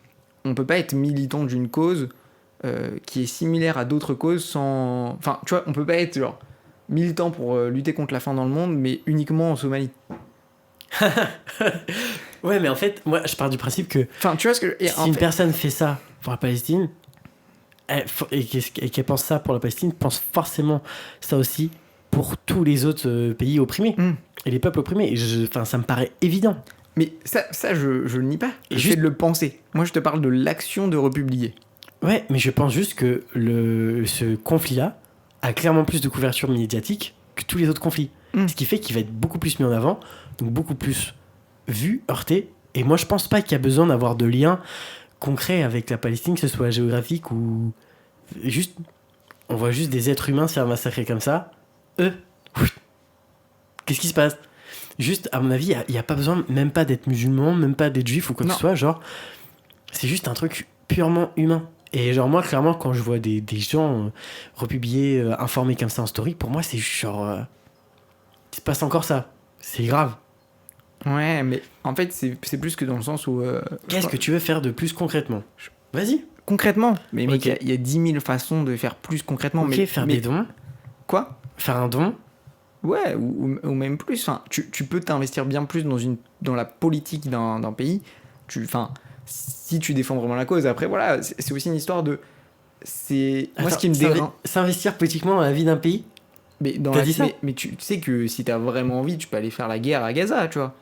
on peut pas être militant d'une cause qui est similaire à d'autres causes sans. Enfin, tu vois, on peut pas être genre militant pour lutter contre la faim dans le monde, mais uniquement en Somalie. Ouais, mais en fait, moi je pars du principe que. Enfin, tu vois ce que. Si une personne fait ça pour la Palestine, et qu'elle pense ça pour la Palestine, pense forcément ça aussi pour tous les autres pays opprimés et les peuples opprimés. Et ça me paraît évident. Mais ça je le nie pas. Et juste de le penser. Moi, je te parle de l'action de republier. Ouais, mais je pense juste que ce conflit-là a clairement plus de couverture médiatique que tous les autres conflits. Ce qui fait qu'il va être beaucoup plus mis en avant, donc beaucoup plus vu, heurté. Et moi, je pense pas qu'il y a besoin d'avoir de liens concrets avec la Palestine, que ce soit géographique ou juste. On voit juste des êtres humains se faire massacrer comme ça. Qu'est-ce qui se passe? Juste, à mon avis, il n'y a pas besoin, même pas d'être musulman, même pas d'être juif ou quoi que ce soit. Genre, c'est juste un truc purement humain. Et genre, moi, clairement, quand je vois des gens republier, informer comme ça en story, pour moi, c'est genre. Il se passe encore ça. C'est grave. Ouais, mais en fait, c'est plus que dans le sens où. Qu'est-ce que tu veux faire de plus concrètement? Vas-y. Concrètement. Mais mec, il y a 10 000 façons de faire plus concrètement. Faire des dons. Quoi? Faire un don. Ouais, ou même plus. Enfin, tu peux t'investir bien plus dans la politique d'un pays. Si tu défends vraiment la cause. Après, voilà, c'est aussi une histoire de. Moi, ce qui me dérange. S'investir politiquement dans la vie d'un pays? Mais mais tu sais que si t'as vraiment envie, tu peux aller faire la guerre à Gaza, tu vois.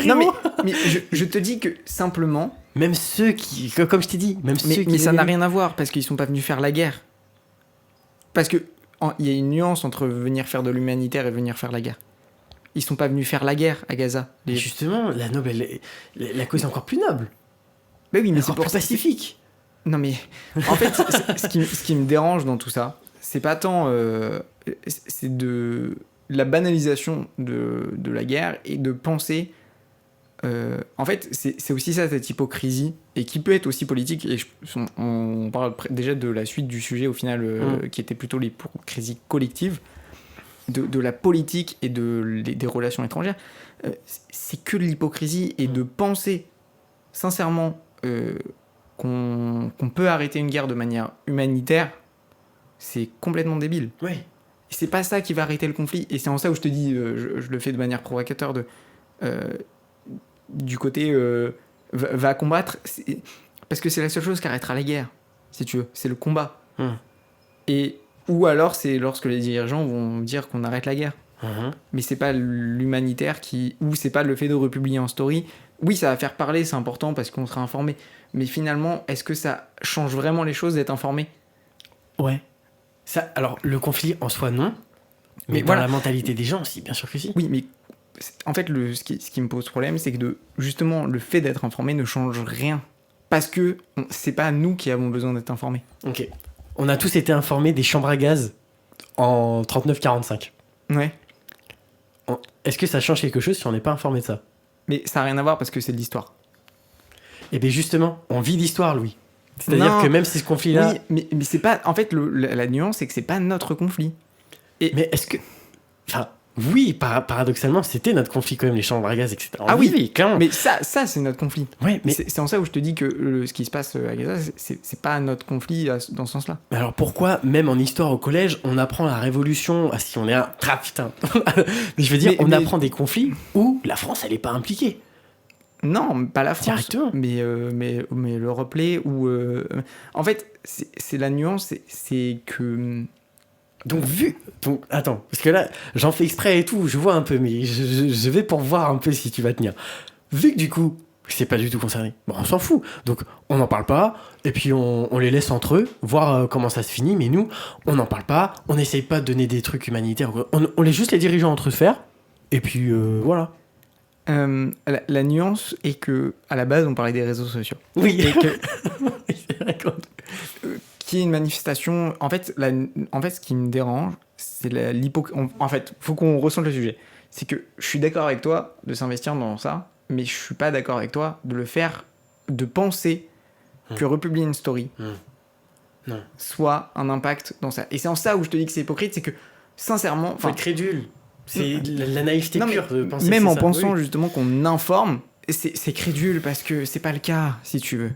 Non, mais je te dis que simplement. Même ceux qui. Comme je t'ai dit, même ceux qui. Mais ça n'a rien à voir parce qu'ils sont pas venus faire la guerre. Parce que. Il y a une nuance entre venir faire de l'humanitaire et venir faire la guerre. Ils sont pas venus faire la guerre à Gaza. Justement, la cause est encore plus noble. Bah oui, mais c'est pour pacifique. Non mais en fait, ce qui me dérange dans tout ça, c'est pas tant c'est de la banalisation de la guerre et de penser. En fait, c'est aussi ça, cette hypocrisie, et qui peut être aussi politique. Et on parle déjà de la suite du sujet, au final, qui était plutôt l'hypocrisie collective. de la politique et des relations étrangères, c'est que de l'hypocrisie. Et de penser sincèrement qu'on peut arrêter une guerre de manière humanitaire, c'est complètement débile. Oui. Et c'est pas ça qui va arrêter le conflit. Et c'est en ça où je te dis, je le fais de manière provocateur, du côté va combattre, parce que c'est la seule chose qui arrêtera la guerre, si tu veux, c'est le combat. Et ou alors c'est lorsque les dirigeants vont dire qu'on arrête la guerre. Mais c'est pas l'humanitaire ou c'est pas le fait de republier en story. Oui, ça va faire parler, c'est important parce qu'on sera informé, mais finalement, est-ce que ça change vraiment les choses d'être informé? Ouais. Ça, alors, le conflit en soi, non. Mais dans la mentalité des gens aussi, bien sûr que si. Oui, mais en fait, ce qui me pose problème, c'est que justement, le fait d'être informé ne change rien. Parce que c'est pas nous qui avons besoin d'être informés. Ok. On a tous été informés des chambres à gaz en 39-45. Ouais. Est-ce que ça change quelque chose si on n'est pas informé de ça? Mais ça n'a rien à voir parce que c'est de l'histoire. Et bien justement, on vit l'histoire, Louis. C'est-à-dire que même si ce conflit-là... Oui, mais c'est pas... En fait, la nuance, c'est que c'est pas notre conflit. Mais est-ce que... Enfin, oui, paradoxalement, c'était notre conflit quand même, les chambres à gaz, etc. Oui, clairement. Mais ça c'est notre conflit. Ouais, mais... C'est en ça où je te dis que ce qui se passe à Gaza, c'est pas notre conflit dans ce sens-là. Mais alors pourquoi, même en histoire au collège, on apprend la révolution... Ah si, on est un... Ah putain. Mais je veux dire, on apprend des conflits où la France, elle est pas impliquée. Non, pas la France. Directement. Mais le replay où... En fait, c'est la nuance, c'est que... Donc attends, parce que là, j'en fais exprès et tout, je vois un peu, mais je vais pour voir un peu si tu vas tenir. Vu que du coup, c'est pas du tout concerné, bon, on s'en fout. Donc, on n'en parle pas, et puis on les laisse entre eux, voir comment ça se finit, mais nous, on n'en parle pas, on n'essaye pas de donner des trucs humanitaires, on laisse juste les dirigeants entre eux faire, et puis voilà. La nuance est que, à la base, on parlait des réseaux sociaux. Oui, et que... c'est vrai qui est une manifestation... En fait, ce qui me dérange, c'est l'hypocrisie. En fait, faut qu'on ressente le sujet. C'est que je suis d'accord avec toi de s'investir dans ça, mais je suis pas d'accord avec toi de le faire, de penser que republier une story soit un impact dans ça. Et c'est en ça où je te dis que c'est hypocrite, c'est que, sincèrement... Faut être crédule. C'est la naïveté pure de penser même que en ça. pensant justement qu'on informe, c'est crédule parce que c'est pas le cas, si tu veux.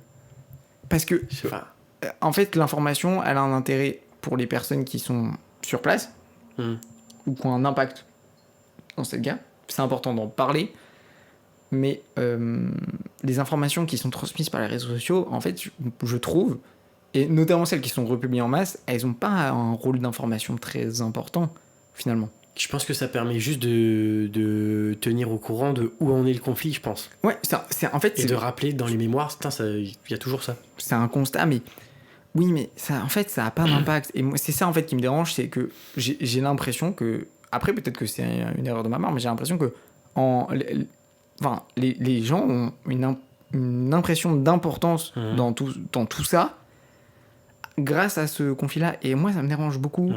Parce que... Je sais pas. En fait, l'information, elle a un intérêt pour les personnes qui sont sur place ou qui ont un impact dans cette guerre. C'est important d'en parler. Mais les informations qui sont transmises par les réseaux sociaux, en fait, je trouve, et notamment celles qui sont republiées en masse, elles n'ont pas un rôle d'information très important, finalement. Je pense que ça permet juste de tenir au courant de où en est le conflit, je pense. Ouais, en fait... Et de rappeler dans les mémoires, il y a toujours ça. C'est un constat, mais... Oui, mais ça, en fait, ça n'a pas d'impact. Et moi, c'est ça, en fait, qui me dérange, c'est que j'ai l'impression que... Après, peut-être que c'est une erreur de ma part, mais j'ai l'impression que les gens ont une impression d'importance dans tout ça grâce à ce conflit-là. Et moi, ça me dérange beaucoup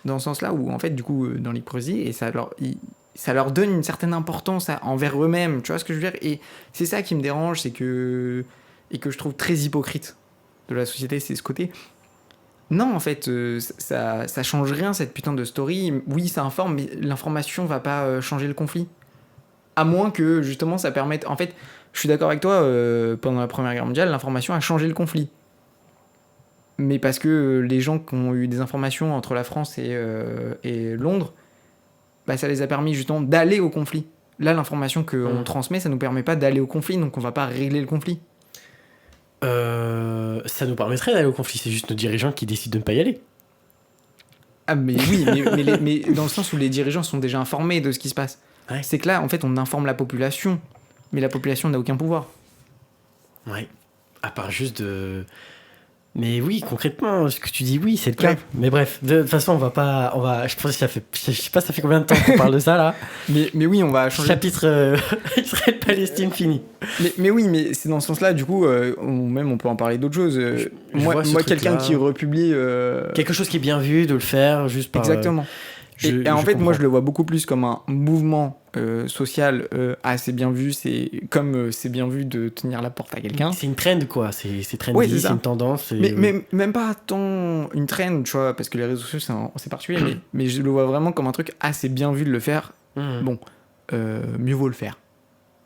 dans ce sens-là, où, en fait, du coup, dans l'hypocrisie, et ça leur donne une certaine importance envers eux-mêmes, tu vois ce que je veux dire? Et c'est ça qui me dérange, et que je trouve très hypocrite de la société, c'est ce côté. Non, en fait, ça change rien, cette putain de story. Oui, ça informe, mais l'information va pas changer le conflit. À moins que, justement, ça permette... En fait, je suis d'accord avec toi, pendant la Première Guerre mondiale, l'information a changé le conflit. Mais parce que les gens qui ont eu des informations entre la France et Londres, bah, ça les a permis, justement, d'aller au conflit. Là, l'information qu'on transmet, ça nous permet pas d'aller au conflit, donc on va pas régler le conflit. Ça nous permettrait d'aller au conflit, c'est juste nos dirigeants qui décident de ne pas y aller. Ah mais oui, mais dans le sens où les dirigeants sont déjà informés de ce qui se passe. Ouais. C'est que là, en fait, on informe la population, mais la population n'a aucun pouvoir. Ouais, à part juste de... Mais oui, concrètement, ce que tu dis, oui, c'est le cas. Ouais. Mais bref, de toute façon, je pense que ça fait combien de temps qu'on parle de ça, là. mais oui, on va changer. Chapitre Israël-Palestine fini. Mais oui, mais c'est dans ce sens-là, du coup, on peut en parler d'autres choses. Moi quelqu'un qui republie... Quelque chose qui est bien vu, de le faire, juste par... Exactement. Et en fait, moi, je le vois beaucoup plus comme un mouvement social, c'est bien vu, c'est comme c'est bien vu de tenir la porte à quelqu'un. C'est une trend, quoi. C'est trendy, Ouais, c'est c'est ça. une tendance. Mais même pas tant une trend, tu vois, parce que les réseaux sociaux, c'est particulier, mais je le vois vraiment comme un truc assez bien vu de le faire. Bon, mieux vaut le faire.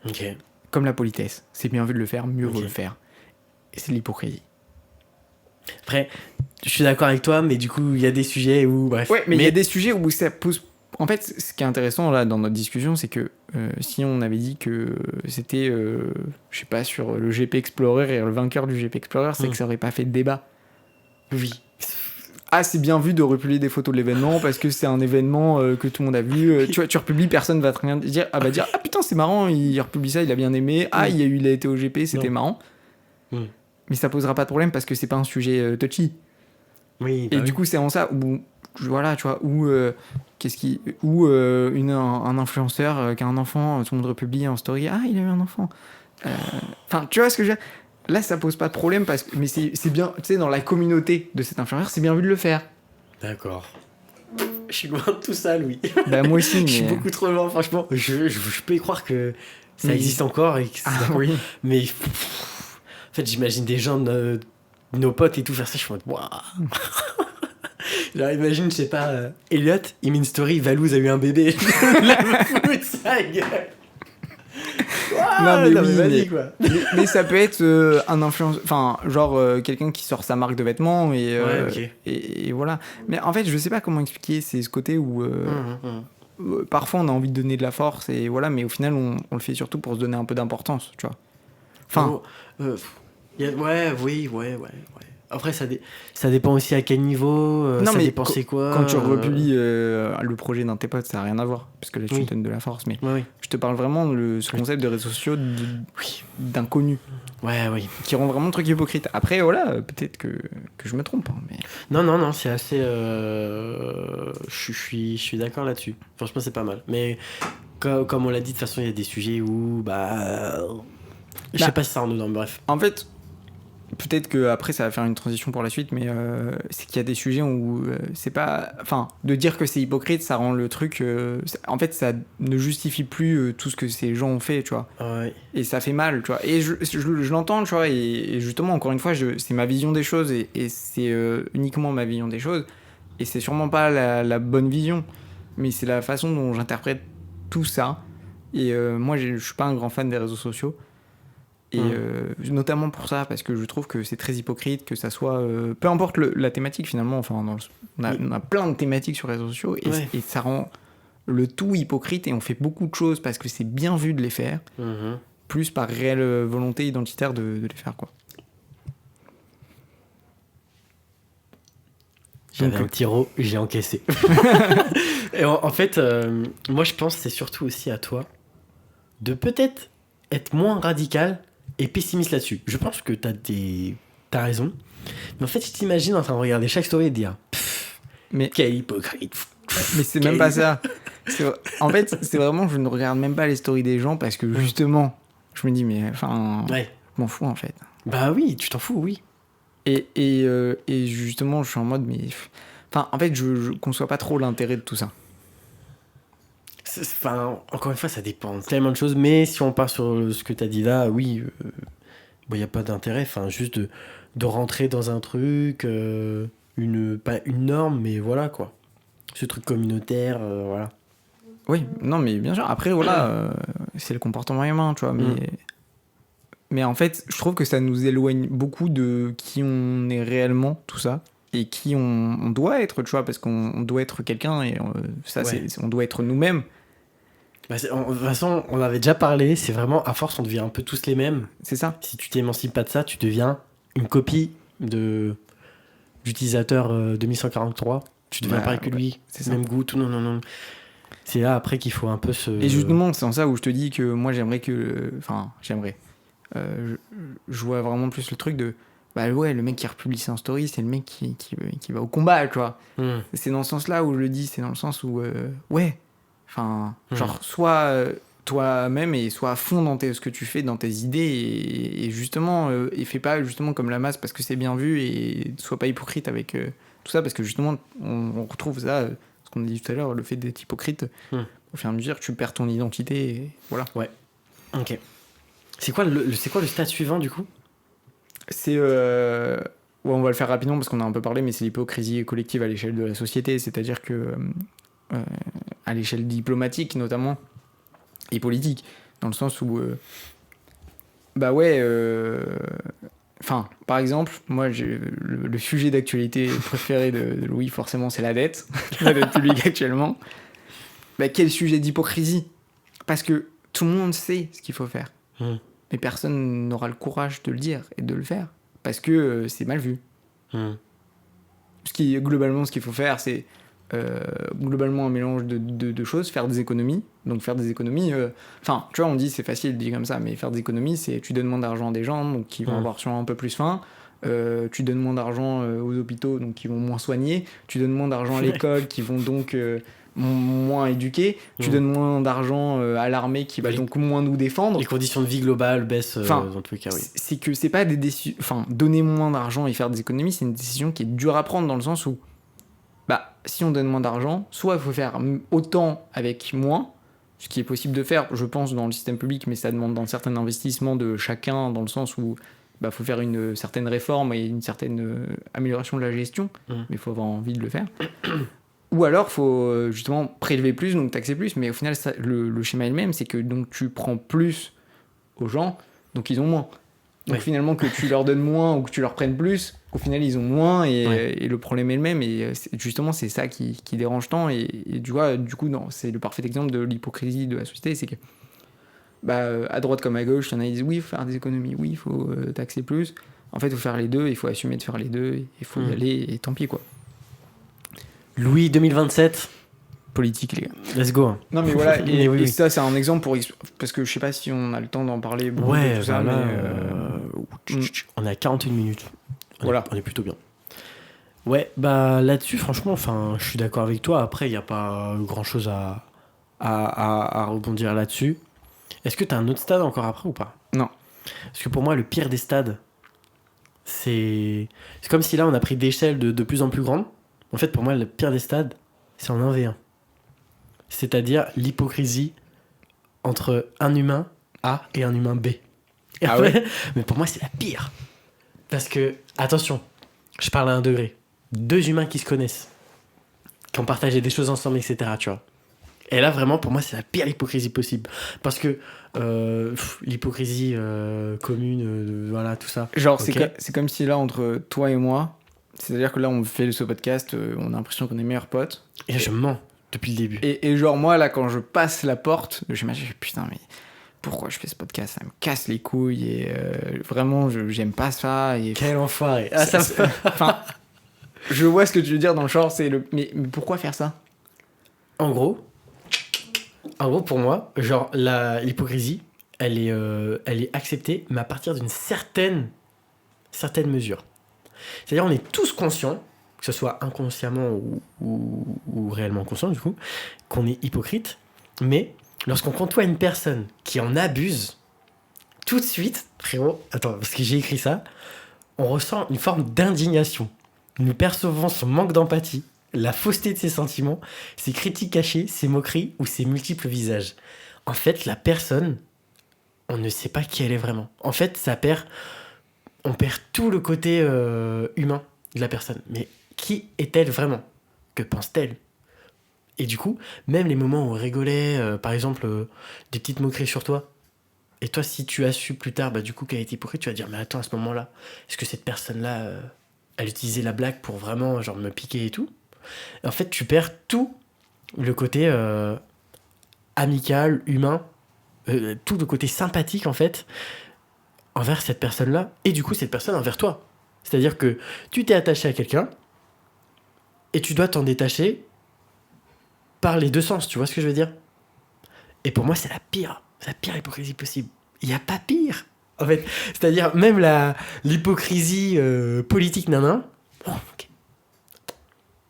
Ok. Comme la politesse. C'est bien vu de le faire, mieux vaut Ok. le faire. Et c'est de l'hypocrisie. Après, je suis d'accord avec toi, mais du coup, il y a des sujets où, bref. Ouais, mais il y a des sujets où ça pose... En fait, ce qui est intéressant là dans notre discussion, c'est que si on avait dit que c'était, je sais pas, sur le GP Explorer et le vainqueur du GP Explorer, c'est que ça aurait pas fait de débat. Oui. C'est bien vu de republier des photos de l'événement parce que c'est un événement que tout le monde a vu. Tu vois, tu republies, personne va te rien dire. Ah putain, c'est marrant, il republie ça, il a bien aimé. Il a été au GP, c'était marrant. Mais ça posera pas de problème parce que c'est pas un sujet touchy. Oui. Et du coup, c'est en ça où, voilà, tu vois, où un influenceur qui a un enfant, tout le monde republie en story. Il a eu un enfant. Enfin, tu vois ce que je veux dire? Là, ça pose pas de problème parce que, mais c'est bien, tu sais, dans la communauté de cet influenceur, c'est bien vu de le faire. D'accord. Je suis loin de tout ça, Louis. Bah, moi aussi, mais... Je suis beaucoup trop loin, franchement. Je peux y croire que ça existe encore. Et que oui. Mais en fait, j'imagine des gens de nos potes et tout faire ça. Je suis en mode, waouh. Genre, imagine, je sais pas, Elliot, il met une story, Valouz a eu un bébé. La fout sa gueule. Non, mais vas-y, quoi. Mais ça peut être un influenceur, enfin, genre quelqu'un qui sort sa marque de vêtements et voilà. Mais en fait, je sais pas comment expliquer, c'est ce côté où parfois on a envie de donner de la force et voilà, mais au final on le fait surtout pour se donner un peu d'importance, tu vois. Enfin, oui. Après, ça dépend aussi à quel niveau, non, ça mais dépend c'est quoi. Quand tu republies le projet d'un de tes potes, ça n'a rien à voir, parce que là tu Oui. te donnes de la force, mais Oui. je te parle vraiment de ce concept de réseaux sociaux d'inconnus. Oui. Qui rend vraiment le truc hypocrite. Après, voilà, peut-être que je me trompe. Hein, mais... Non, c'est assez... Je suis d'accord là-dessus. Franchement, c'est pas mal. Mais comme on l'a dit, de toute façon, il y a des sujets où... Je sais pas si ça en dedans, bref. En fait, peut-être qu'après, ça va faire une transition pour la suite, mais c'est qu'il y a des sujets où c'est pas... Enfin, de dire que c'est hypocrite, ça rend le truc... en fait, ça ne justifie plus tout ce que ces gens ont fait, tu vois. Ouais. Et ça fait mal, tu vois. Et je l'entends, tu vois. Et justement, encore une fois, c'est ma vision des choses et c'est uniquement ma vision des choses. Et c'est sûrement pas la bonne vision, mais c'est la façon dont j'interprète tout ça. Et moi, je suis pas un grand fan des réseaux sociaux. Et notamment pour ça, parce que je trouve que c'est très hypocrite, que ça soit... peu importe la thématique, finalement. Enfin, on a plein de thématiques sur les réseaux sociaux et ça rend le tout hypocrite et on fait beaucoup de choses parce que c'est bien vu de les faire, plus par réelle volonté identitaire de les faire, quoi. J'avais un petit rot, j'ai encaissé. Et en fait, moi je pense que c'est surtout aussi à toi de peut-être être moins radical et pessimiste là-dessus. Je pense que t'as raison. Mais en fait, je t'imagine en train de regarder chaque story et de dire mais quel hypocrite. Mais c'est même pas ça. En fait, c'est vraiment, je ne regarde même pas les stories des gens parce que justement, je me dis, mais enfin, je m'en fous en fait. Bah oui, tu t'en fous, oui. Et justement, je suis en mode, mais. Enfin, en fait, je conçois pas trop l'intérêt de tout ça. Enfin, encore une fois, ça dépend de tellement de choses, mais si on part sur ce que t'as dit là, oui, y a pas d'intérêt, enfin, juste de rentrer dans un truc, pas une norme, mais voilà quoi. Ce truc communautaire, voilà. Oui, non, mais bien sûr. Après, voilà, c'est le comportement humain, tu vois, mais en fait, je trouve que ça nous éloigne beaucoup de qui on est réellement, tout ça, et qui on doit être, tu vois, parce qu'on doit être quelqu'un, et on doit être nous-mêmes. De toute façon, on avait déjà parlé, c'est vraiment, à force, on devient un peu tous les mêmes. C'est ça. Si tu t'émancipes pas de ça, tu deviens une copie d'utilisateur 2143. Tu deviens pareil que lui, c'est ça. Même goût, tout, non. C'est là, après, qu'il faut un peu se... Et justement, c'est en ça où je te dis que moi, j'aimerais que... Enfin, je vois vraiment plus le truc de... Bah ouais, le mec qui republie ça en story, c'est le mec qui va au combat, tu vois. C'est dans ce sens-là où je le dis, c'est dans le sens où... genre, soit toi-même et sois à fond dans ce que tu fais, dans tes idées, et justement, et fais pas justement comme la masse parce que c'est bien vu, et sois pas hypocrite avec tout ça, parce que justement, on retrouve ça ce qu'on a dit tout à l'heure, le fait d'être hypocrite, au fur et à mesure, tu perds ton identité, et voilà. Ouais. Ok. C'est quoi le stade suivant, du coup? C'est... ouais, on va le faire rapidement parce qu'on a un peu parlé, mais c'est l'hypocrisie collective à l'échelle de la société, c'est-à-dire que à l'échelle diplomatique notamment, et politique, dans le sens où... bah ouais... Enfin, par exemple, moi, le sujet d'actualité préféré de Louis, forcément, c'est la dette. La dette publique actuellement. Bah, quel sujet d'hypocrisie. Parce que tout le monde sait ce qu'il faut faire. Mais personne n'aura le courage de le dire et de le faire. Parce que c'est mal vu. Globalement, ce qu'il faut faire, c'est globalement un mélange de choses. Faire des économies. Donc faire des économies... Enfin, tu vois, on dit c'est facile de dire comme ça, mais faire des économies, c'est tu donnes moins d'argent à des gens, donc qui vont avoir sûrement un peu plus faim. Tu donnes moins d'argent aux hôpitaux, donc qui vont moins soigner. Tu donnes moins d'argent à l'école, qui vont donc moins éduquer. Tu donnes moins d'argent à l'armée, qui va donc moins nous défendre. Les conditions de vie globales baissent dans tous les cas, oui. C'est que c'est pas des décisions... Enfin, donner moins d'argent et faire des économies, c'est une décision qui est dure à prendre dans le sens où, bah, si on donne moins d'argent, soit il faut faire autant avec moins, ce qui est possible de faire, je pense, dans le système public, mais ça demande un certain investissement de chacun, dans le sens où bah, faut faire une certaine réforme et une certaine amélioration de la gestion, mais il faut avoir envie de le faire. Ou alors, il faut justement prélever plus, donc taxer plus, mais au final, ça, le schéma est le même, c'est que donc, tu prends plus aux gens, donc ils ont moins. Donc finalement, que tu leur donnes moins ou que tu leur prennes plus, au final, ils ont moins et le problème est le même. Et justement, c'est ça qui dérange tant. Et tu vois, du coup, non, c'est le parfait exemple de l'hypocrisie de la société. C'est que, bah, à droite comme à gauche, il y en a qui disent oui, il faut faire des économies, oui, il faut taxer plus. En fait, il faut faire les deux, il faut assumer de faire les deux, il faut y aller, et tant pis, quoi. Louis 2027. Politique, les gars. Let's go. Non, mais voilà, et ça, c'est un exemple parce que je sais pas si on a le temps d'en parler beaucoup de tout ça, là, mais on est à 41 minutes. Voilà. On est plutôt bien. Ouais, bah là-dessus, franchement, enfin, je suis d'accord avec toi. Après, il n'y a pas grand-chose à rebondir là-dessus. Est-ce que tu as un autre stade encore après ou pas? Non. Parce que pour moi, le pire des stades, c'est comme si là, on a pris d'échelle de plus en plus grande. En fait, pour moi, le pire des stades, c'est en 1v1. C'est-à-dire l'hypocrisie entre un humain A et un humain B. Et après, mais pour moi, c'est la pire. Parce que, attention, je parle à 1 degré. 2 humains qui se connaissent, qui ont partagé des choses ensemble, etc. Tu vois. Et là, vraiment, pour moi, c'est la pire hypocrisie possible. Parce que l'hypocrisie commune, voilà, tout ça. Genre, okay. C'est comme si là, entre toi et moi, c'est-à-dire que là, on fait ce podcast, on a l'impression qu'on est meilleurs potes. Et je mens depuis le début. Et genre, moi, là, quand je passe la porte, je m'imagine, putain, mais pourquoi je fais ce podcast? Ça me casse les couilles et vraiment, j'aime pas ça. Et quel enfoiré. Enfin, je vois ce que tu veux dire dans le genre, c'est mais pourquoi faire ça? En gros, pour moi, genre, l'hypocrisie, elle est acceptée, mais à partir d'une certaine mesure. C'est-à-dire, on est tous conscients, que ce soit inconsciemment ou réellement conscient, du coup, qu'on est hypocrite, mais lorsqu'on côtoie une personne qui en abuse, tout de suite, frérot, attends, parce que j'ai écrit ça, on ressent une forme d'indignation. Nous percevons son manque d'empathie, la fausseté de ses sentiments, ses critiques cachées, ses moqueries ou ses multiples visages. En fait, la personne, on ne sait pas qui elle est vraiment. En fait, on perd tout le côté humain de la personne. Mais qui est-elle vraiment? Que pense-t-elle? Et du coup, même les moments où on rigolait, par exemple, des petites moqueries sur toi, et toi, si tu as su plus tard, bah, du coup, qu'elle était hypocrite, tu vas dire, mais attends, à ce moment-là, est-ce que cette personne-là, elle utilisait la blague pour vraiment, genre, me piquer et tout? Et en fait, tu perds tout le côté amical, humain, tout le côté sympathique, en fait, envers cette personne-là, et du coup, cette personne envers toi. C'est-à-dire que tu t'es attaché à quelqu'un, et tu dois t'en détacher par les deux sens, tu vois ce que je veux dire? Et pour moi, c'est la pire hypocrisie possible. Il n'y a pas pire, en fait. C'est-à-dire, même l'hypocrisie politique, nanan, oh, okay.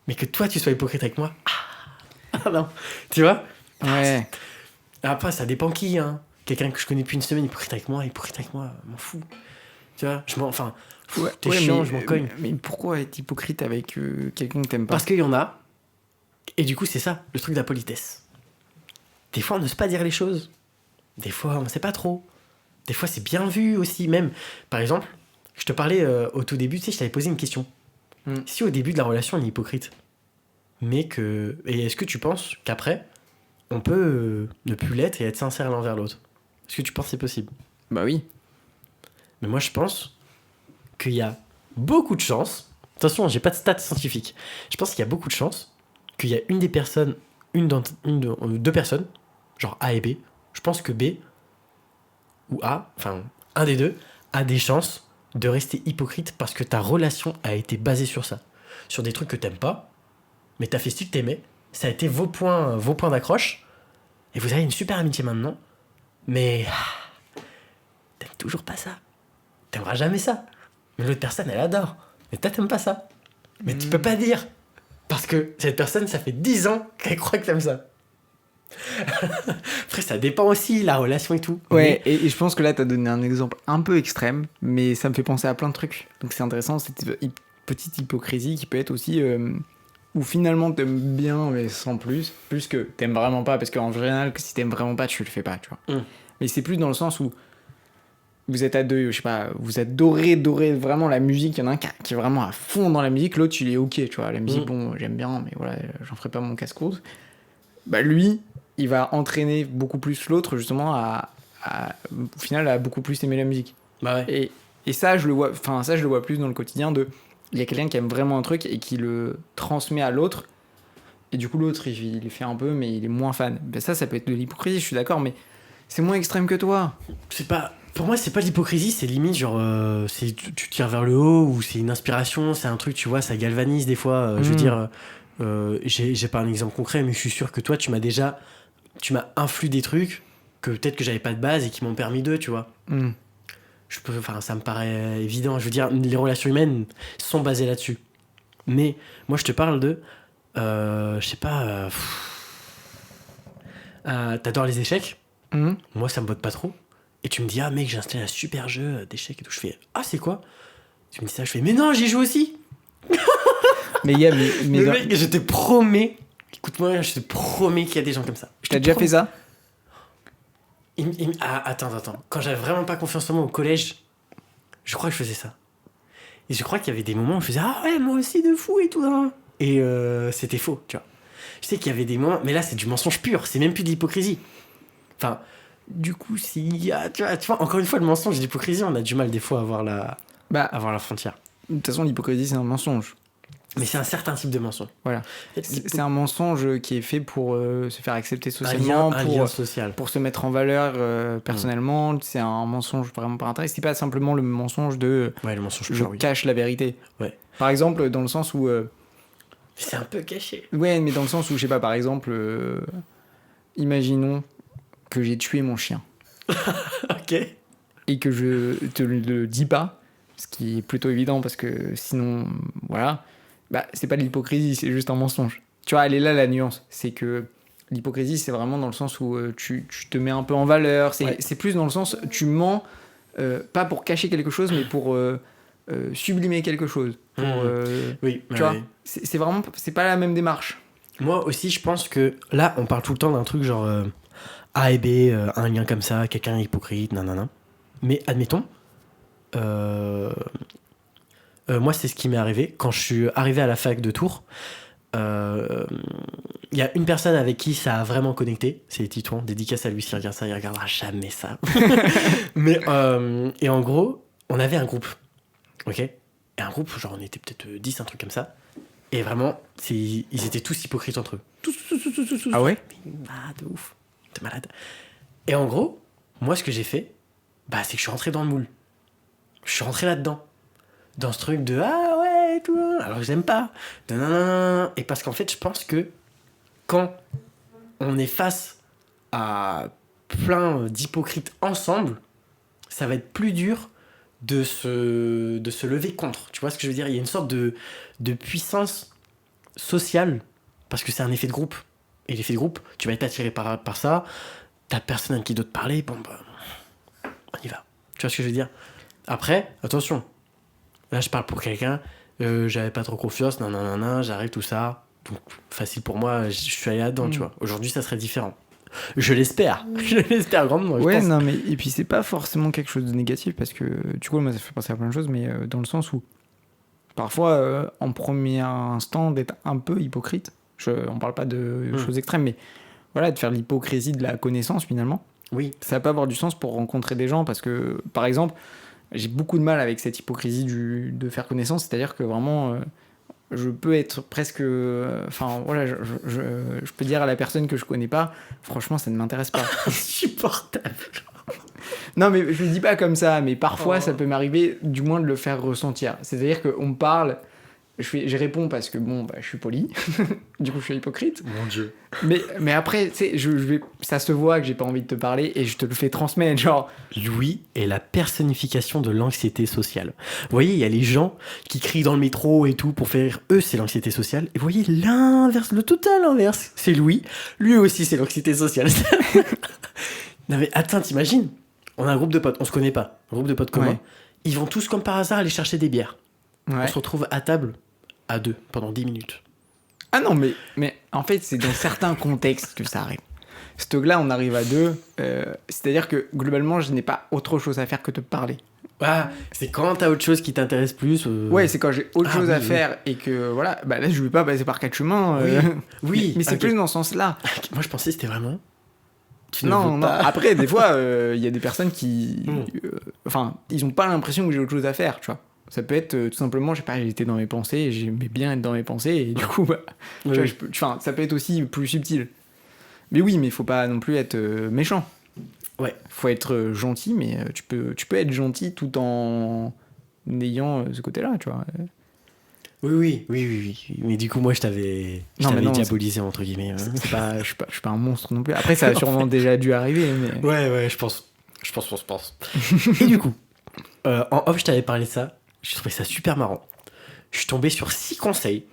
Mais que toi, tu sois hypocrite avec moi, ah non, tu vois? Ouais. Après, ça dépend qui, hein. Quelqu'un que je connais depuis une semaine, hypocrite avec moi, m'en fous. Tu vois? T'es chiant, je m'en cogne. Mais pourquoi être hypocrite avec quelqu'un que t'aimes pas? Parce qu'il y en a, Et du coup, c'est ça, le truc de la politesse. Des fois, on n'ose pas dire les choses. Des fois, on ne sait pas trop. Des fois, c'est bien vu aussi, même. Par exemple, je te parlais au tout début, tu sais, je t'avais posé une question. Si au début de la relation, on est hypocrite, mais que... Et est-ce que tu penses qu'après, on peut ne plus l'être et être sincère l'un vers l'autre? Est-ce que tu penses que c'est possible? Bah oui. Mais moi, je pense qu'il y a beaucoup de chances... Attention, j'ai pas de stats scientifiques. Je pense qu'il y a beaucoup de chances qu'il y a une des personnes, deux personnes, genre A et B. Je pense que B ou A, enfin, un des deux, a des chances de rester hypocrite parce que ta relation a été basée sur ça. Sur des trucs que t'aimes pas, mais t'as fait ce que t'aimais. Ça a été vos points d'accroche. Et vous avez une super amitié maintenant. Mais t'aimes toujours pas ça. T'aimeras jamais ça. Mais l'autre personne, elle adore. Mais toi, t'aimes pas ça. Mais tu peux pas dire. Parce que cette personne, ça fait 10 ans qu'elle croit que t'aimes ça. Après, ça dépend aussi, la relation et tout. Ouais, et je pense que là, t'as donné un exemple un peu extrême, mais ça me fait penser à plein de trucs. Donc c'est intéressant, cette petite hypocrisie qui peut être aussi où finalement t'aimes bien, mais sans plus. Plus que t'aimes vraiment pas, parce qu'en général, si t'aimes vraiment pas, tu le fais pas, tu vois. Mais c'est plus dans le sens où vous êtes à deux, je sais pas, vous adorez vraiment la musique. Il y en a un qui est vraiment à fond dans la musique, l'autre, il est ok, tu vois. La musique, bon, j'aime bien, mais voilà, j'en ferai pas mon casse-croûte. Bah lui, il va entraîner beaucoup plus l'autre justement au final à beaucoup plus aimer la musique. Bah ouais. Et ça je le vois plus dans le quotidien il y a quelqu'un qui aime vraiment un truc et qui le transmet à l'autre et du coup l'autre il le fait un peu mais il est moins fan. Ben ça peut être de l'hypocrisie, je suis d'accord, mais c'est moins extrême que toi. Pour moi, c'est pas de l'hypocrisie, c'est limite genre tu tires vers le haut ou c'est une inspiration, c'est un truc, tu vois, ça galvanise des fois. Je veux dire, j'ai pas un exemple concret, mais je suis sûr que toi, tu m'as influé des trucs que peut-être que j'avais pas de base et qui m'ont permis d'eux, tu vois. Ça me paraît évident. Je veux dire, les relations humaines sont basées là-dessus. Mais moi, je te parle de, je sais pas, t'adores les échecs. Moi, ça me botte pas trop. Et tu me dis, ah mec, j'ai installé un super jeu d'échecs et tout. Je fais, ah, c'est quoi? Tu me dis ça, je fais, mais non, j'y joue aussi. Mais mec, je te promets, écoute-moi, je te promets qu'il y a des gens comme ça. T'as déjà fait ça? Attends. Quand j'avais vraiment pas confiance en moi au collège, je crois que je faisais ça. Et je crois qu'il y avait des moments où je faisais, ah ouais, moi aussi de fou et tout. Hein. Et c'était faux, tu vois. Je sais qu'il y avait des moments, mais là, c'est du mensonge pur, c'est même plus de l'hypocrisie. Enfin, du coup, tu vois, encore une fois, le mensonge et l'hypocrisie, on a du mal des fois à avoir la frontière. De toute façon, l'hypocrisie, c'est un mensonge. Mais c'est un certain type de mensonge. Voilà. C'est un mensonge qui est fait pour se faire accepter socialement, un lien social. Pour se mettre en valeur personnellement. C'est un mensonge vraiment par intérêt. C'est pas simplement le mensonge de le mensonge je cache la vérité. Ouais. Par exemple, dans le sens où... c'est un peu caché. Ouais, mais dans le sens où, je sais pas, par exemple, imaginons que j'ai tué mon chien. Ok. Et que je te le dis pas, ce qui est plutôt évident parce que sinon, voilà, bah c'est pas de l'hypocrisie, c'est juste un mensonge. Tu vois, elle est là la nuance. C'est que l'hypocrisie, c'est vraiment dans le sens où tu te mets un peu en valeur. C'est plus dans le sens, tu mens, pas pour cacher quelque chose, mais pour sublimer quelque chose. Oui, tu vois, c'est vraiment, c'est pas la même démarche. Moi aussi, je pense que là, on parle tout le temps d'un truc genre A et B, un lien comme ça, quelqu'un est hypocrite, nanana. Mais admettons, moi, c'est ce qui m'est arrivé. Quand je suis arrivé à la fac de Tours, il y a une personne avec qui ça a vraiment connecté, c'est Titouan, dédicace à lui s'il regarde ça, il regardera jamais ça. Mais, et en gros, on avait un groupe, ok? Et un groupe, genre on était peut-être 10, un truc comme ça. Et vraiment, ils étaient tous hypocrites entre eux. Tous. Ah ouais? Ah, de ouf. T'es malade. Et en gros, moi, ce que j'ai fait, c'est que je suis rentré dans le moule. Je suis rentré là-dedans. Dans ce truc de ah ouais, tout. Alors que j'aime pas. Non. Et parce qu'en fait, je pense que quand on est face à plein d'hypocrites ensemble, ça va être plus dur de se lever contre. Tu vois ce que je veux dire? Il y a une sorte de puissance sociale parce que c'est un effet de groupe. Et l'effet de groupe, tu vas être attiré par ça. T'as personne à qui d'autre parler. Bon, on y va. Tu vois ce que je veux dire? Après, attention. Là, je parle pour quelqu'un. J'avais pas trop confiance. Non, j'arrive, tout ça. Donc, facile pour moi, je suis allé là-dedans, tu vois. Aujourd'hui, ça serait différent. Je l'espère. Je l'espère grandement. je Ouais, pense. non, mais et puis c'est pas forcément quelque chose de négatif parce que du coup, moi, ça fait penser à plein de choses, mais dans le sens où parfois, en premier instant, d'être un peu hypocrite. On parle pas de choses extrêmes, mais voilà, de faire l'hypocrisie de la connaissance finalement. Oui. Ça peut avoir du sens pour rencontrer des gens parce que, par exemple, j'ai beaucoup de mal avec cette hypocrisie de faire connaissance, c'est-à-dire que vraiment, je peux être presque. Enfin, voilà, je peux dire à la personne que je connais pas, franchement, ça ne m'intéresse pas. Insupportable. Non, mais je le dis pas comme ça, mais parfois Oh. ça peut m'arriver du moins de le faire ressentir. C'est-à-dire qu'on me parle, je réponds parce que bon, bah, je suis poli, du coup je suis hypocrite. Mon Dieu. Mais après, tu sais, ça se voit que j'ai pas envie de te parler et je te le fais transmettre. Genre, Louis est la personnification de l'anxiété sociale. Vous voyez, il y a les gens qui crient dans le métro et tout pour faire rire. Eux, c'est l'anxiété sociale. Et vous voyez, l'inverse, le total inverse, c'est Louis. Lui aussi, c'est l'anxiété sociale. Non mais attends, t'imagines? On a un groupe de potes, on se connaît pas. Un groupe de potes communs. Ouais. Ils vont tous, comme par hasard, aller chercher des bières. ouais. On se retrouve à table, à deux, pendant 10 minutes. Ah non, mais en fait, c'est dans certains contextes que ça arrive. Ce truc-là, on arrive à deux. C'est-à-dire que globalement, je n'ai pas autre chose à faire que de parler. Ah, c'est quand t'as autre chose qui t'intéresse plus. Ouais, c'est quand j'ai autre Ah, chose oui, à oui. faire et que voilà, bah là, je vais pas passer par quatre chemins. Oui, mais c'est ok. plus dans ce sens-là. Moi, je pensais que c'était vraiment. Tu ne Non, veux non. pas. Après, des fois, il y a des personnes qui. Mm. Enfin, ils ont pas l'impression que j'ai autre chose à faire, tu vois. Ça peut être tout simplement, je sais pas, j'étais dans mes pensées et j'aimais bien être dans mes pensées et du coup, bah, Oui, tu vois, oui. enfin, ça peut être aussi plus subtil. Mais oui, mais faut pas non plus être méchant. Ouais. Faut être gentil, mais tu peux être gentil tout en ayant ce côté-là, tu vois. Oui. Mais du coup, moi, je t'avais Non, mais non, diabolisé, entre guillemets. hein. C'est pas, je suis pas un monstre non plus. Après, ça a sûrement déjà dû arriver, mais. Ouais, je pense. Je pense. Et du coup, en off, je t'avais parlé de ça. J'ai trouvé ça super marrant. Je suis tombé sur 6 conseils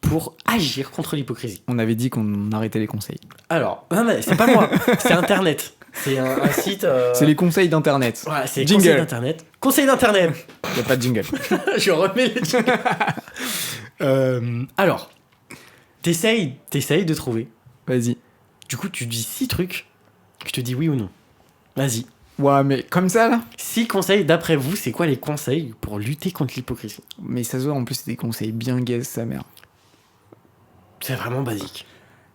pour agir contre l'hypocrisie. On avait dit qu'on arrêtait les conseils. Alors, non, mais c'est pas moi, c'est Internet. C'est un site. C'est les conseils d'internet. Voilà, c'est Jingle. conseils d'Internet. Conseils d'Internet. Y a pas de jingle. Je remets le jingle. Alors, t'essayes de trouver. Vas-y. Du coup, tu dis 6 trucs. Je te dis oui ou non. Vas-y. Ouais, mais comme ça là. 6 conseils, d'après vous, c'est quoi les conseils pour lutter contre l'hypocrisie? Mais ça se voit, en plus, c'est des conseils bien gaze, sa mère. C'est vraiment basique.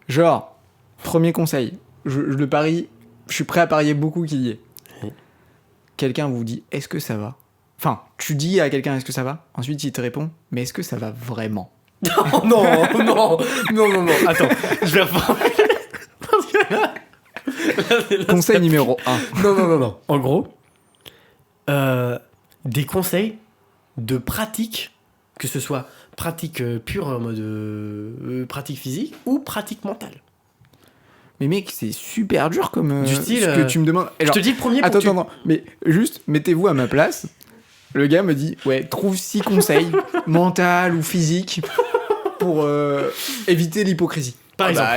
Genre, premier conseil. Je le parie. Je suis prêt à parier beaucoup qu'il y ait. Oui. Quelqu'un vous dit est-ce que ça va? Enfin, tu dis à quelqu'un est-ce que ça va? Ensuite, il te répond mais est-ce que ça va vraiment? Non. Attends, je vais reformuler. Parce que là, Conseil numéro 1. Non. En gros, des conseils de pratique, que ce soit pratique pure en mode pratique physique ou pratique mentale. Mais mec, c'est super dur comme Du style, ce que tu me demandes. Je Alors, te dis le premier pour attends, que tu- attends, mais juste mettez-vous à ma place. Le gars me dit ouais, trouve 6 conseils mental ou physique pour éviter l'hypocrisie. Par exemple.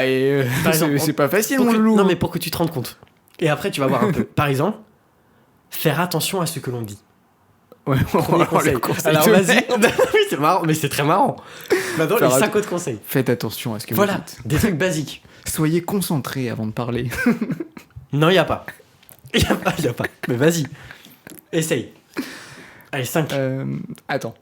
Par exemple, c'est pas facile Pour mon que- loulou. Non, mais pour que tu te rendes compte. Et après, tu vas voir un peu. Par exemple, faire attention à ce que l'on dit. Ouais, Premier conseil. le conseil Alors de vas-y. merde. Oui, c'est marrant, mais c'est très marrant. Maintenant, Faire les att- 5 autres conseils. Faites attention à ce que Voilà, vous dites. des trucs basiques. Soyez concentrés avant de parler. Non, y a pas. Y a pas. Mais vas-y. Essaye. Allez, 5. Attends.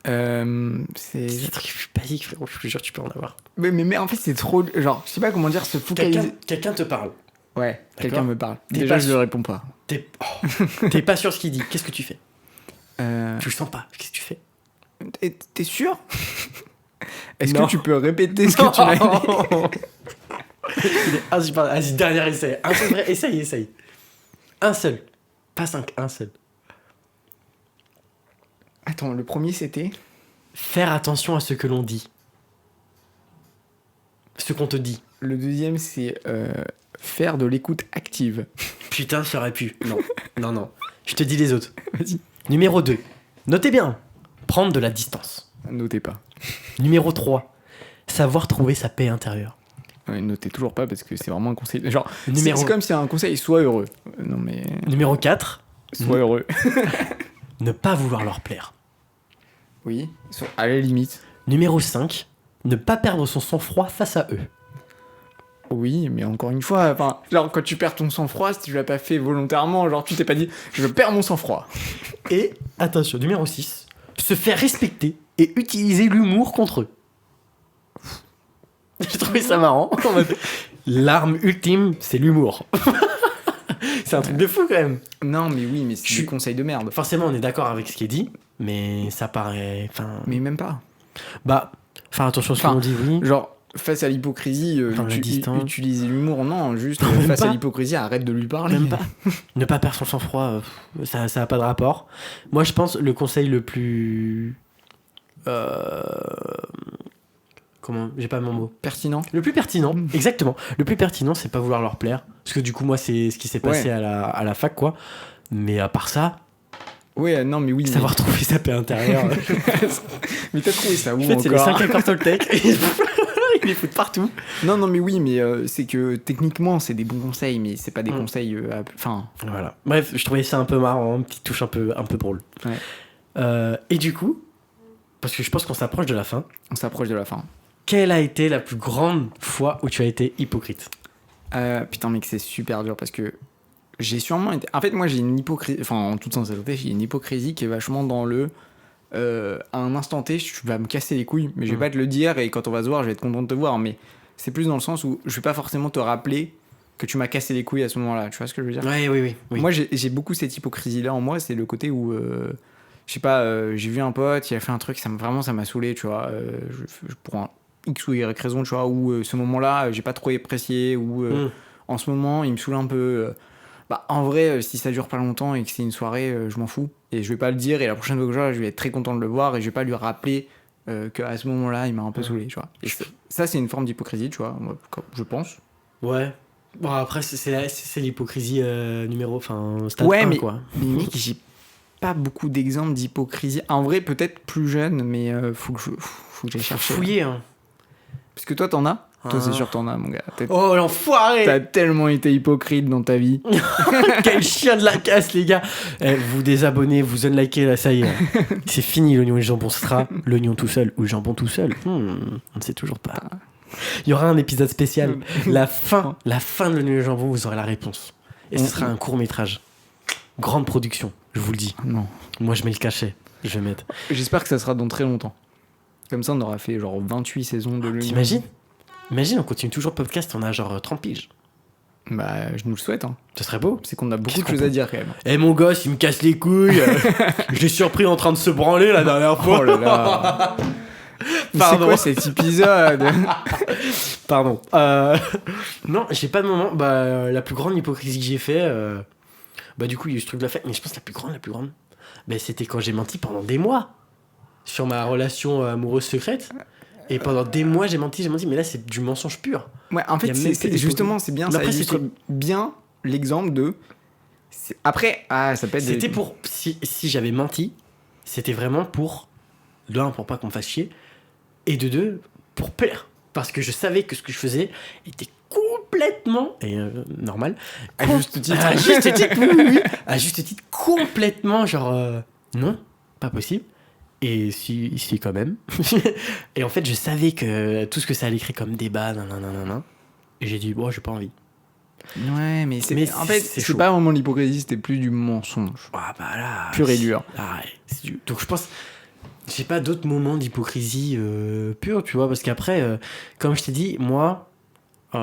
C'est des trucs basiques, frérot. Je te jure, tu peux en avoir. Mais en fait, c'est trop. Genre, je sais pas comment dire, se focaliser. Quelqu'un te parle. Ouais, quelqu'un me parle. T'es Déjà, pas je sûr. ne réponds pas. T'es pas sûr ce qu'il dit. Qu'est-ce que tu fais? Euh, Tu le sens pas. Qu'est-ce que tu fais? T'es sûr? Est-ce Non. que tu peux répéter ce que tu m'as dit? Vas-y, dernier essai. Un seul vrai. Essaye. Un seul. Pas 5, un seul. Attends, le premier c'était. Faire attention à ce que l'on dit. Ce qu'on te dit. Le deuxième c'est faire de l'écoute active. Putain, ça aurait pu. Non. Je te dis les autres. Vas-y. Numéro 2. Notez bien. Prendre de la distance. Notez pas. Numéro 3. Savoir trouver sa paix intérieure. Ouais, notez toujours pas parce que c'est vraiment un conseil. Genre, Numéro- c'est comme si un conseil soit heureux. Non mais. Numéro 4. Sois heureux. Ne pas vouloir leur plaire. Oui, à la limite. Numéro 5, ne pas perdre son sang-froid face à eux. Oui, mais encore une fois, enfin, genre quand tu perds ton sang-froid, si tu l'as pas fait volontairement, genre tu t'es pas dit je perds mon sang-froid. Et, attention, numéro 6, se faire respecter et utiliser l'humour contre eux. J'ai trouvé ça marrant. En mode, l'arme ultime, c'est l'humour. C'est un truc de fou quand même. Non, mais oui, mais c'est des conseils de merde. Forcément, on est d'accord avec ce qui est dit, mais ça paraît. Mais même pas. Bah, attention à ce qu'on dit, oui. Genre, face à l'hypocrisie, utiliser l'humour, non, juste face à l'hypocrisie, arrête de lui parler. Même pas. Ne pas perdre son sang-froid, ça a pas de rapport. Moi, je pense le conseil le plus. Comment ? J'ai pas mon mot. Pertinent. Le plus pertinent, exactement. Le plus pertinent, c'est pas vouloir leur plaire. Parce que du coup, moi, c'est ce qui s'est passé à la fac, quoi. Mais à part ça. Ouais, non, mais oui. Savoir trouver sa paix intérieure. Mais t'as trouvé ça où en fait, encore ? c'est les 5 accords Toltec. Ils les foutent partout. Non, mais oui, mais c'est que techniquement, c'est des bons conseils, mais c'est pas des conseils. Enfin. Voilà. Bref, je trouvais ça un peu marrant, une petite touche un peu drôle. Ouais. Et du coup, parce que je pense qu'on s'approche de la fin. On s'approche de la fin. Quelle a été la plus grande fois où tu as été hypocrite ? Putain, mec, c'est super dur parce que j'ai sûrement été. En fait, moi, j'ai une hypocrisie. Enfin, en toute sincérité, j'ai une hypocrisie qui est vachement dans le. À un instant T, tu vas me casser les couilles, mais je vais pas te le dire et quand on va se voir, je vais être content de te voir. Mais c'est plus dans le sens où je vais pas forcément te rappeler que tu m'as cassé les couilles à ce moment-là. Tu vois ce que je veux dire ? Oui. Moi, j'ai beaucoup cette hypocrisie-là en moi. C'est le côté où. Je sais pas, j'ai vu un pote, il a fait un truc, ça m'a saoulé, tu vois. Pour un X ou Y raison, tu vois, ou ce moment-là, j'ai pas trop apprécié, ou en ce moment, il me saoule un peu. Bah, en vrai, si ça dure pas longtemps et que c'est une soirée, je m'en fous. Et je vais pas le dire, et la prochaine fois que je vais être très content de le voir, et je vais pas lui rappeler qu'à ce moment-là, il m'a un peu saoulé, tu vois. Et ça, c'est une forme d'hypocrisie, tu vois, moi, je pense. Ouais. Bon, après, c'est l'hypocrisie stade ouais, 1, quoi. Mais mec, j'ai pas beaucoup d'exemples d'hypocrisie. En vrai, peut-être plus jeune, mais faut que j'aille chercher. Fouiller, hein. Parce que toi, t'en as ? Toi, c'est sûr, t'en as, mon gars. Oh, l'enfoiré ! T'as tellement été hypocrite dans ta vie. Quel chien de la casse, les gars. Vous désabonnez, vous unlikez, là, ça y est. C'est fini, l'oignon et le jambon. Ce sera l'oignon tout seul ou le jambon tout seul. On ne sait toujours pas. Il y aura un épisode spécial. La fin de l'oignon et le jambon, vous aurez la réponse. Et ce sera un court-métrage. Grande production, je vous le dis. Non. Moi, je mets le cachet. Je vais mettre. J'espère que ça sera dans très longtemps. Comme ça, on aura fait genre 28 saisons de l'oignon. T'imagines ? Imagine, on continue toujours le podcast, on a genre 30 piges. Bah, je nous le souhaite. Hein. Ce serait beau. C'est qu'on a beaucoup de choses à dire quand même. Eh mon gosse, il me casse les couilles. Je l'ai surpris en train de se branler la dernière fois. Oh là là. C'est quoi cet épisode ? Pardon. Non, j'ai pas de moment. Bah, la plus grande hypocrisie que j'ai fait, bah du coup, il y a eu ce truc de la fête. Mais je pense que la plus grande, bah, c'était quand j'ai menti pendant des mois sur ma relation amoureuse secrète. Et pendant des mois, j'ai menti, mais là, c'est du mensonge pur. Ouais, en fait, c'est justement, c'est bien, ça illustre bien l'exemple de... Après, ça peut être... C'était pour... Si j'avais menti, c'était vraiment pour... De un, pour pas qu'on me fasse chier, et de deux, pour plaire. Parce que je savais que ce que je faisais était complètement... Et normal. À juste titre. À juste titre, oui. À juste titre, complètement, genre... non, pas possible. Et si quand même. Et en fait, je savais que tout ce que ça allait créer comme débat, nanana. Et j'ai dit, bon, j'ai pas envie. Ouais, mais en fait, c'est pas vraiment l'hypocrisie, c'était plus du mensonge. Ah bah là. Pur et dur. Donc je pense, j'ai pas d'autres moments d'hypocrisie pure, tu vois, parce qu'après, comme je t'ai dit, moi, il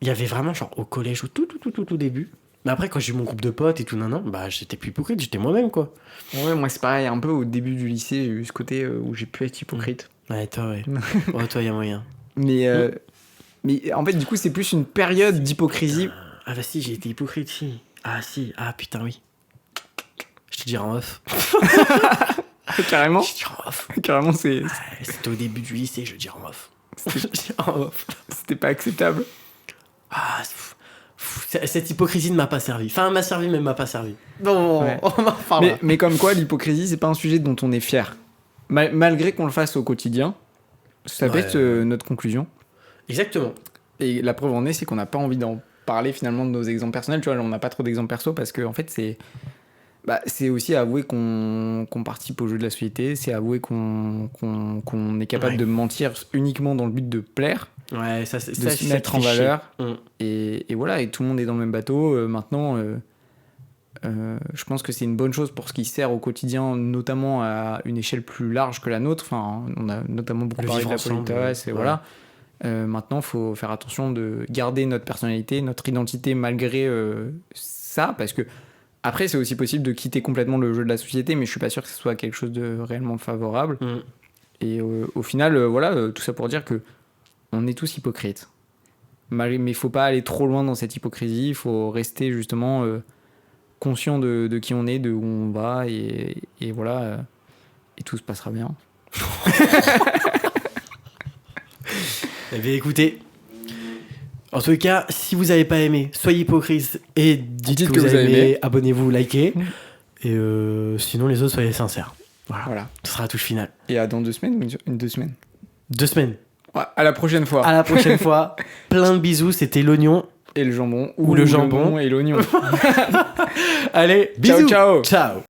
y avait vraiment, genre, au collège, au tout début. Mais après, quand j'ai eu mon groupe de potes et tout, bah j'étais plus hypocrite, j'étais moi-même, quoi. Ouais, moi c'est pareil, un peu au début du lycée, j'ai eu ce côté où j'ai pu être hypocrite. Ouais, toi, ouais. Ouais, toi, y a moyen. Mais en fait, du coup, c'est plus une période d'hypocrisie. Ah bah si, j'ai été hypocrite, si. Ah putain, oui. Je te dirai en off. Carrément. Je te dirai en off. Carrément, c'est... C'était au début du lycée, je le dirai en off. C'était pas acceptable. Cette hypocrisie ne m'a pas servi. Enfin, elle m'a servi, mais elle m'a pas servi. Bon, ouais. On en reparlera. Mais comme quoi, l'hypocrisie, c'est pas un sujet dont on est fier. Malgré qu'on le fasse au quotidien, ça peut être notre conclusion. Exactement. Et la preuve en est, c'est qu'on n'a pas envie d'en parler finalement de nos exemples personnels. Tu vois, on n'a pas trop d'exemples perso parce que en fait, c'est... Bah, c'est aussi avouer qu'on participe au jeu de la société, c'est avouer qu'on est capable Ouais. de mentir uniquement dans le but de plaire, Ouais, ça, de se mettre en valeur. Et voilà, et tout le monde est dans le même bateau. Maintenant, je pense que c'est une bonne chose pour ce qui sert au quotidien, notamment à une échelle plus large que la nôtre. Enfin, on a notamment beaucoup Le parlé de vivre la ensemble, politesse, et ouais. voilà. Maintenant, il faut faire attention de garder notre personnalité, notre identité malgré ça, parce que après, c'est aussi possible de quitter complètement le jeu de la société, mais je suis pas sûr que ce soit quelque chose de réellement favorable. Et au final, voilà, tout ça pour dire que on est tous hypocrites. Mais il faut pas aller trop loin dans cette hypocrisie, il faut rester justement conscient de qui on est, de où on va, et voilà, et tout se passera bien. Eh bien, écoutez, en tout cas, si vous n'avez pas aimé, soyez hypocrite et dites que vous avez aimé, abonnez-vous, likez. Et sinon, les autres, soyez sincères. Voilà. Ce sera la touche finale. Et à dans 2 semaines ou 2 semaines 2 semaines. Ouais, à la prochaine fois. À la prochaine fois. Plein de bisous. C'était l'oignon. Et le jambon. Ou le jambon. Et l'oignon. Allez, bisous. Ciao, ciao. Ciao.